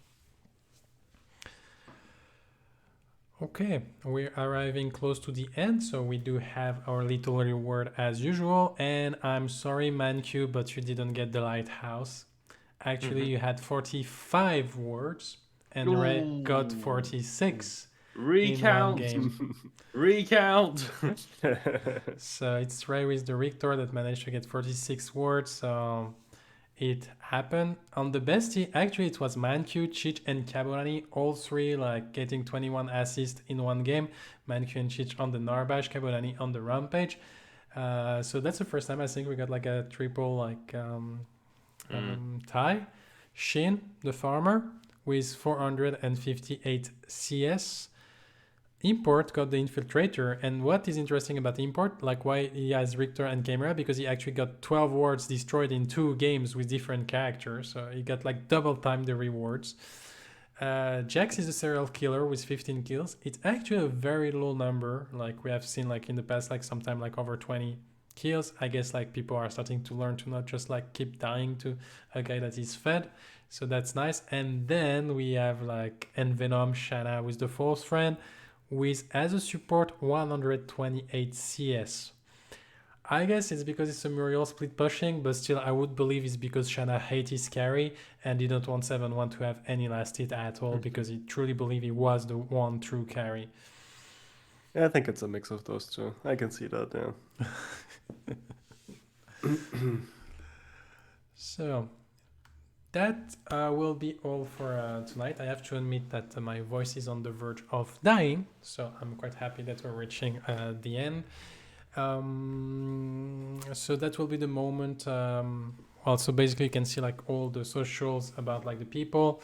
Okay, we're arriving close to the end, so we do have our little reward as usual. And I'm sorry, Mancu, but you didn't get the lighthouse. Actually, you had 45 words, and Ray got 46. Recount. In one game. Recount. So it's Ray with the Victor that managed to get 46 words. So it happened. On the bestie, actually it was Mancu, Chich, and Kabulani, all three like getting 21 assists in one game. Mancu and Chich on the Narbash, Kabulani on the Rampage. So that's the first time I think we got like a triple tie. Shin, the farmer, with 458 CS. Import got the infiltrator, and what is interesting about Import, like why he has Richter and Gamera, because he actually got 12 wards destroyed in 2 games with different characters, so he got like double time the rewards. Jax is a serial killer with 15 kills. It's actually a very low number, like we have seen like in the past, like sometime like over 20 kills. I guess like people are starting to learn to not just like keep dying to a guy that is fed, so that's nice. And then we have like Envenom Shanna with the False Friend, with as a support 128 CS. I guess it's because it's a Muriel split pushing, but still I would believe it's because Shanna hates his carry and didn't want 7-1 to have any last hit at all, because he truly believed he was the one true carry. Yeah, I think it's a mix of those two. I can see that, yeah. So that will be all for tonight. I have to admit that my voice is on the verge of dying, so I'm quite happy that we're reaching the end. So that will be the moment. So basically you can see like all the socials about like the people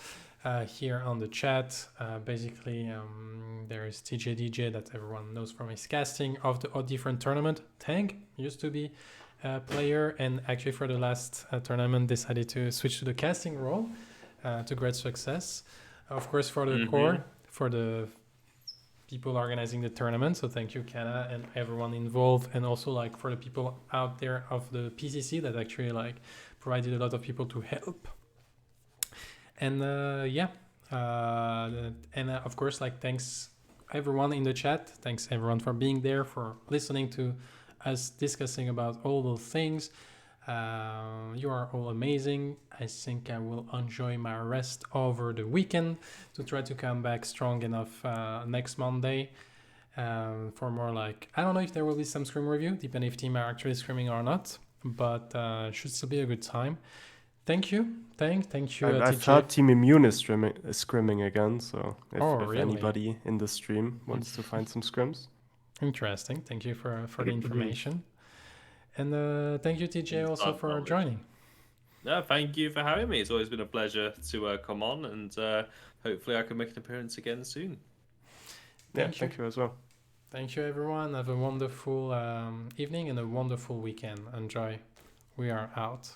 here on the chat. Basically there is TJDJ that everyone knows from his casting of the different tournament. Tang used to be player, and actually for the last tournament decided to switch to the casting role to great success. Of course, for the core, for the people organizing the tournament, so thank you Kana and everyone involved, and also like for the people out there of the PCC that actually like provided a lot of people to help. And of course, like thanks everyone in the chat, thanks everyone for being there, for listening to us discussing about all those things. You are all amazing. I think I will enjoy my rest over the weekend to try to come back strong enough next Monday for more like, I don't know if there will be some scrim review, depending if team are actually scrimming or not, but should still be a good time. Thank you. Thank you. I've heard Team Immune is scrimming again, so if really? anybody in the stream wants to find some scrims. Interesting. Thank you for the information. And thank you, TJ, also for joining. No, thank you for having me. It's always been a pleasure to come on, and hopefully I can make an appearance again soon. Thank you as well. Thank you, everyone. Have a wonderful evening and a wonderful weekend. Enjoy. We are out.